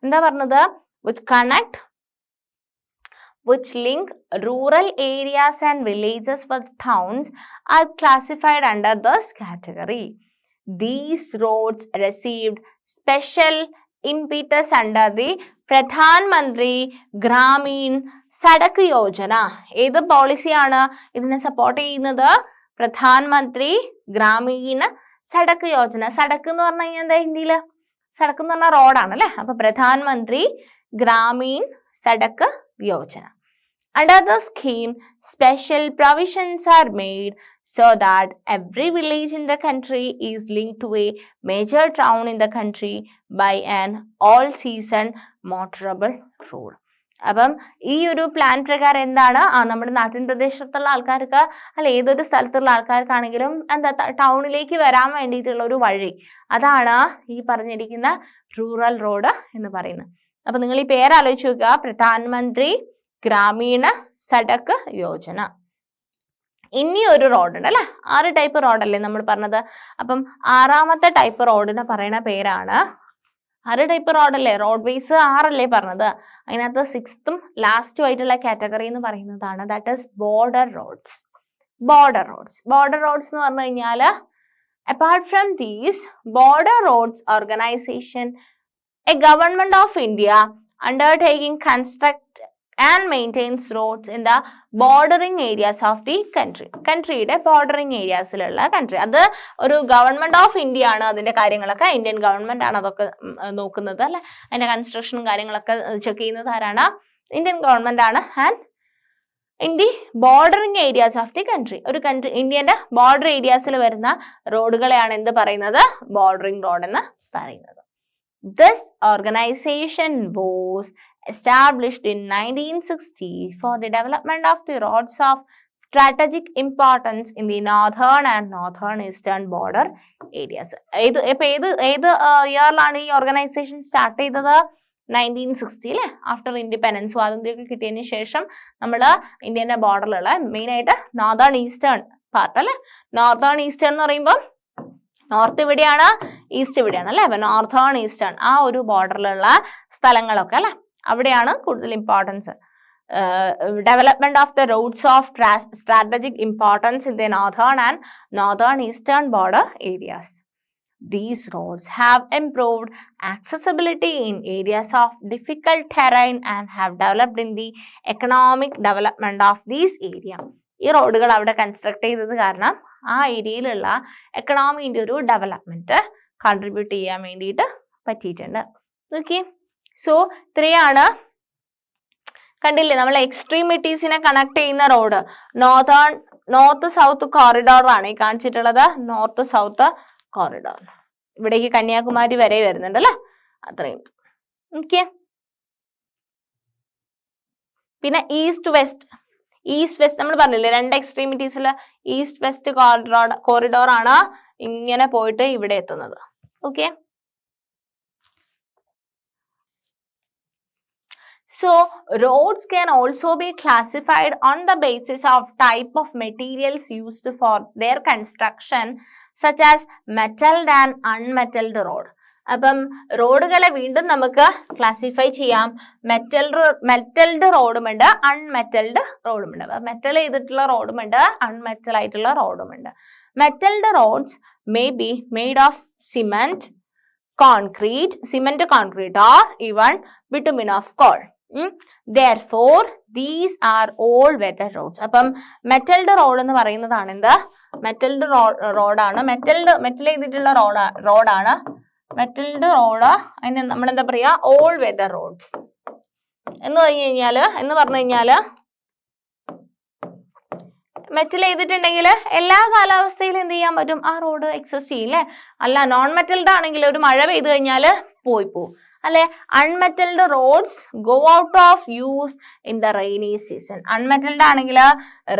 എന്താ പറഞ്ഞത്? which link rural areas and villages with towns are classified under this category. These roads received special impetus under the Pradhan Mantri Gramin Sadak Yojana. ഏത് പോളിസിയാണ് ഇതിനെ സപ്പോർട്ട് ചെയ്യുന്നത്? പ്രധാൻ മന്ത്രി ഗ്രാമീണ സടക്ക് യോജന. സടക്ക് എന്ന് പറഞ്ഞു കഴിഞ്ഞാൽ എന്താ ഹിന്ദിയിൽ? സടക്ക് എന്ന് പറഞ്ഞാൽ റോഡാണ് അല്ലെ. അപ്പൊ പ്രധാൻ മന്ത്രി Gramin Sadak Yojana. Under the scheme, special provisions are made so that every village in the country is linked to a major town in the country by an all-season motorable road. അപ്പം ഈ ഒരു പ്ലാൻ പ്രകാരം എന്താണ്? നമ്മുടെ നാട്ടിൻ പ്രദേശത്തുള്ള ആൾക്കാർക്ക് അല്ല ഏതൊരു സ്ഥലത്തുള്ള ആൾക്കാർക്കാണെങ്കിലും എന്താ ടൗണിലേക്ക് വരാൻ വേണ്ടിയിട്ടുള്ള ഒരു വഴി, അതാണ് ഈ പറഞ്ഞിരിക്കുന്ന റൂറൽ റോഡ് എന്ന് പറയുന്നത്. അപ്പൊ നിങ്ങൾ ഈ പേര് ആലോചിച്ച് നോക്കുക, പ്രധാനമന്ത്രി ഗ്രാമീണ സടക്ക് യോജന. ഇനി ഒരു റോഡ് ഉണ്ട് അല്ലെ. 6 ടൈപ്പ് റോഡല്ലേ നമ്മൾ പറഞ്ഞത്. അപ്പം 6ാമത്തെ ടൈപ്പ് റോഡിനെ പറയുന്ന പേരാണ്, 6 ടൈപ്പ് റോഡല്ലേ, റോഡ് വേസ് 6 അല്ലേ പറഞ്ഞത്. അതിനകത്ത് 6th ലാസ്റ്റും ആയിട്ടുള്ള കാറ്റഗറി എന്ന് പറയുന്നതാണ് that is border roads. Border roads എന്ന് പറഞ്ഞു കഴിഞ്ഞാൽ apart from these border roads organisation a government of India undertaking construct and maintains roads in the bordering areas of the country. കൺട്രിയുടെ ബോർഡറിങ് ഏരിയാസിലുള്ള country, അത് ഒരു government of India ആണ്. അതിന്റെ കാര്യങ്ങളൊക്കെ ഇന്ത്യൻ ഗവൺമെന്റ് ആണ് അതൊക്കെ നോക്കുന്നത് അല്ലെ. അതിന്റെ കൺസ്ട്രക്ഷനും കാര്യങ്ങളൊക്കെ ചെക്ക് ചെയ്യുന്നത് ആരാണ്? ഇന്ത്യൻ ഗവൺമെന്റ് ആണ്. And in the bordering areas of the country, ഒരു കൺട്രി ഇന്ത്യന്റെ ബോർഡർ ഏരിയാസിൽ വരുന്ന റോഡുകളെയാണ് എന്ത് പറയുന്നത്? ബോർഡറിങ് റോഡ് എന്ന് പറയുന്നത്. This organization was established in 1960 for the development of the roads of strategic importance in the northern and northern eastern border areas. ഏത് ഇയറിലാണ് ഈ organisation start ചെയ്തത്? 1960 അല്ലേ? ആഫ്റ്റർ ഇൻഡിപെൻഡൻസ്, സ്വാതന്ത്ര്യമൊക്കെ കിട്ടിയതിന് ശേഷം നമ്മൾ ഇന്ത്യൻ്റെ ബോർഡറിലുള്ള മെയിനായിട്ട് നോർത്തേൺ ഈസ്റ്റേൺ പാർട്ട് അല്ലേ? നോർത്തേൺ ഈസ്റ്റേൺ എന്ന് പറയുമ്പോൾ നോർത്ത് ഇവിടെയാണ്, ഈസ്റ്റ് ഇവിടെയാണ് അല്ലേ? അപ്പൊ നോർത്തേൺ ഈസ്റ്റേൺ ആ ഒരു ബോർഡറിലുള്ള സ്ഥലങ്ങളൊക്കെ അല്ലെ, അവിടെയാണ് കൂടുതൽ importance. Development of the roads of strategic importance in the northern and northern eastern border areas. These roads have improved accessibility in areas of difficult terrain and have developed in the economic development of these area. ഈ റോഡുകൾ അവിടെ construct ചെയ്തത് കാരണം ആ ഏരിയയിലുള്ള എക്കണോമിൻ്റെ ഒരു development contribute ചെയ്യാൻ വേണ്ടിയിട്ട് പറ്റിയിട്ടുണ്ട്. ഓക്കെ, സോ ഇത്രയാണ്. കണ്ടില്ലേ, നമ്മൾ എക്സ്ട്രീമിറ്റീസിനെ കണക്ട് ചെയ്യുന്ന റോഡ് നോർത്ത് സൗത്ത് കോറിഡോർ ആണ് ഈ കാണിച്ചിട്ടുള്ളത്. നോർത്ത് സൗത്ത് കോറിഡോർ ഇവിടേക്ക് കന്യാകുമാരി വരെ വരുന്നുണ്ട് അല്ലേ, അത്രയും. ഓക്കെ, പിന്നെ ഈസ്റ്റ് വെസ്റ്റ് നമ്മൾ പറഞ്ഞില്ലേ, രണ്ട് എക്സ്ട്രീമിറ്റീസിൽ ഈസ്റ്റ് വെസ്റ്റ് കോറിഡോർ ആണ് ഇങ്ങനെ പോയിട്ട് ഇവിടെ എത്തുന്നത്. Okay, so roads can also be classified on the basis of type of materials used for their construction, such as metalled and unmetalled road. അപ്പം റോഡുകളെ വീണ്ടും നമുക്ക് ക്ലാസിഫൈ ചെയ്യാം. മെറ്റൽഡ് റോഡുമുണ്ട്, അൺമെറ്റൽഡ് റോഡുമുണ്ട്. അപ്പം മെറ്റൽ ചെയ്തിട്ടുള്ള റോഡുമുണ്ട്, അൺമെറ്റൽ ആയിട്ടുള്ള റോഡുമുണ്ട്. Metalled roads may be made of cement concrete or even bitumen of coal. Therefore these are all weather roads. അപ്പം മെറ്റൽഡ് റോഡ് എന്ന് പറയുന്നതാണ് എന്ത്? മെറ്റൽഡ് റോഡാണ്. മെറ്റൽ ചെയ്തിട്ടുള്ള റോഡാണ് മെറ്റൽഡ് റോഡ്. അതിന് നമ്മൾ എന്താ പറയാ? ഓൾ വെതർ റോഡ്സ് എന്ന് പറഞ്ഞു കഴിഞ്ഞാല് മെറ്റൽ ചെയ്തിട്ടുണ്ടെങ്കിൽ എല്ലാ കാലാവസ്ഥയിലും എന്ത് ചെയ്യാൻ പറ്റും? ആ റോഡ് എക്സസ് ചെയ്യില്ലേ? അല്ല, നോൺ മെറ്റൽഡ് ആണെങ്കിൽ ഒരു മഴ പെയ്തു കഴിഞ്ഞാല് പോവും അല്ലെ. Unmetalled roads go out of use in the rainy season. Unmetalled ആണെങ്കിൽ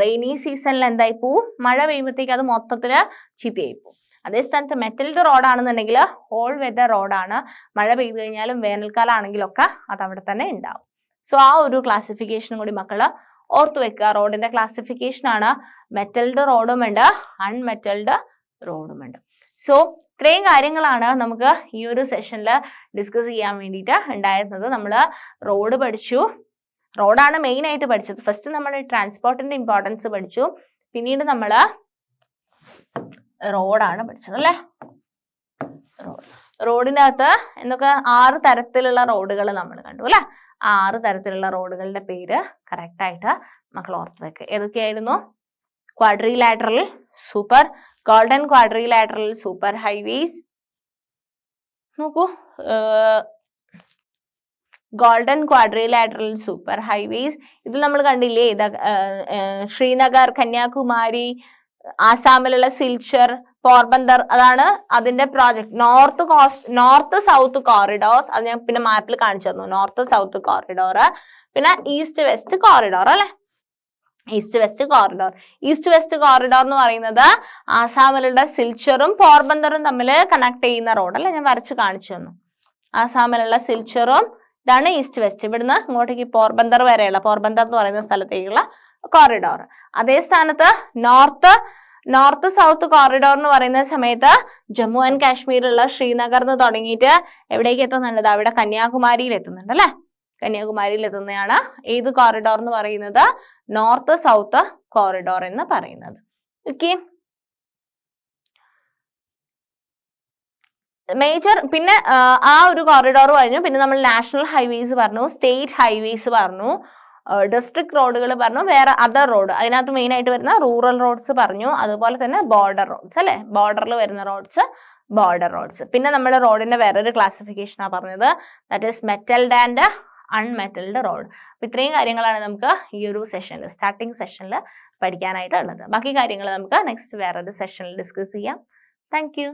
റെയിനി സീസണിൽ എന്തായി പോവും? മഴ പെയ്യുമ്പോഴത്തേക്ക് അത് മൊത്തത്തില് ചീത്തയായി പോവും. അതേ സ്ഥാനത്ത് മെറ്റൽഡ് റോഡാണെന്നുണ്ടെങ്കിൽ ഓൾ വെതർ റോഡാണ്. മഴ പെയ്തു കഴിഞ്ഞാലും വേനൽക്കാലം ആണെങ്കിലൊക്കെ അത് അവിടെ തന്നെ ഉണ്ടാവും. സോ ആ ഒരു ക്ലാസിഫിക്കേഷനും കൂടി മക്കള് ഓർത്തു വെക്കുക. റോഡിന്റെ ക്ലാസിഫിക്കേഷൻ ആണ് മെറ്റൽഡ് റോഡുമുണ്ട്, അൺമെറ്റൽഡ് റോഡുമുണ്ട്. സോ ഇത്രയും കാര്യങ്ങളാണ് നമുക്ക് ഈ ഒരു സെഷനിൽ ഡിസ്കസ് ചെയ്യാൻ വേണ്ടിയിട്ട് ഉണ്ടായിരുന്നത്. നമ്മൾ റോഡ് പഠിച്ചു, റോഡാണ് മെയിൻ ആയിട്ട് പഠിച്ചത്. ഫസ്റ്റ് നമ്മൾ ട്രാൻസ്പോർട്ടിന്റെ ഇമ്പോർട്ടൻസ് പഠിച്ചു, പിന്നീട് നമ്മൾ റോഡാണ് പഠിച്ചത് അല്ലേ. റോഡിനകത്ത് എന്തൊക്കെ 6 തരത്തിലുള്ള റോഡുകൾ നമ്മൾ കണ്ടു അല്ലെ. 6 തരത്തിലുള്ള റോഡുകളുടെ പേര് കറക്റ്റ് ആയിട്ട് മക്കൾ ഓർത്ത് വെക്കുക. ഏതൊക്കെയായിരുന്നു? Quadrilateral super, golden quadrilateral super highways. നോക്കൂ, ഗോൾഡൻ ക്വാഡ്രിലാറ്ററൽ സൂപ്പർ ഹൈവേസ് ഇതിൽ നമ്മൾ കണ്ടില്ലേ, ശ്രീനഗർ, കന്യാകുമാരി, ആസാമിലുള്ള സിൽച്ചർ, പോർബന്ദർ, അതാണ് അതിന്റെ പ്രോജക്ട്. നോർത്ത് സൗത്ത് കോറിഡോർസ്, അത് ഞാൻ പിന്നെ മാപ്പിൽ കാണിച്ചു തന്നു. നോർത്ത് സൗത്ത് കോറിഡോർ, പിന്നെ ഈസ്റ്റ് വെസ്റ്റ് കോറിഡോർ അല്ലെ. ഈസ്റ്റ് വെസ്റ്റ് കോറിഡോർ എന്ന് പറയുന്നത് ആസാമിലുള്ള സിൽച്ചറും പോർബന്ദറും തമ്മിൽ കണക്ട് ചെയ്യുന്ന റോഡ് അല്ലെ, ഞാൻ വരച്ച് കാണിച്ചു തന്നു. ആസാമിലുള്ള സിൽച്ചറും ഇതാണ് ഈസ്റ്റ് വെസ്റ്റ്. ഇവിടുന്ന് ഇങ്ങോട്ടേക്ക് പോർബന്ദർ വരെയുള്ള, പോർബന്ദർ എന്ന് പറയുന്ന സ്ഥലത്തേക്കുള്ള കോറിഡോർ. അതേ സ്ഥാനത്ത് നോർത്ത് സൗത്ത് കോറിഡോർ എന്ന് പറയുന്ന സമയത്ത് ജമ്മു ആൻഡ് കാശ്മീരിലുള്ള ശ്രീനഗറിന്ന് തുടങ്ങിയിട്ട് എവിടേക്ക് എത്തുന്നുണ്ട്? അവിടെ കന്യാകുമാരിയിൽ എത്തുന്നുണ്ട് അല്ലെ. കന്യാകുമാരിയിൽ എത്തുന്നതാണ് ഏത് കോറിഡോർ എന്ന് പറയുന്നത്? നോർത്ത് സൗത്ത് കോറിഡോർ എന്ന് പറയുന്നത്. ഓക്കെ, മേജർ പിന്നെ ആ ഒരു കോറിഡോർ പറഞ്ഞു. പിന്നെ നമ്മൾ നാഷണൽ ഹൈവേസ് പറഞ്ഞു, സ്റ്റേറ്റ് ഹൈവേസ് പറഞ്ഞു, ഡിസ്ട്രിക്ട് റോഡുകൾ പറഞ്ഞു, വേറെ അതർ റോഡ്, അതിനകത്ത് മെയിൻ ആയിട്ട് വരുന്ന റൂറൽ റോഡ്സ് പറഞ്ഞു. അതുപോലെ തന്നെ ബോർഡർ റോഡ്സ് അല്ലെ, ബോർഡറിൽ വരുന്ന റോഡ്സ്, ബോർഡർ റോഡ്സ്. പിന്നെ നമ്മൾ റോഡിന്റെ വേറൊരു ക്ലാസിഫിക്കേഷനാണ് പറഞ്ഞത്, ദാറ്റ് ഈസ് മെറ്റൽഡ് ആൻഡ് അൺമെറ്റൽഡ് റോഡ്. അപ്പൊ ഇത്രയും കാര്യങ്ങളാണ് നമുക്ക് ഈ ഒരു സെഷനിൽ, സ്റ്റാർട്ടിംഗ് സെഷനിൽ പഠിക്കാനായിട്ടുള്ളത്. ബാക്കി കാര്യങ്ങൾ നമുക്ക് നെക്സ്റ്റ് വേറൊരു സെഷനിൽ ഡിസ്കസ് ചെയ്യാം. Thank you.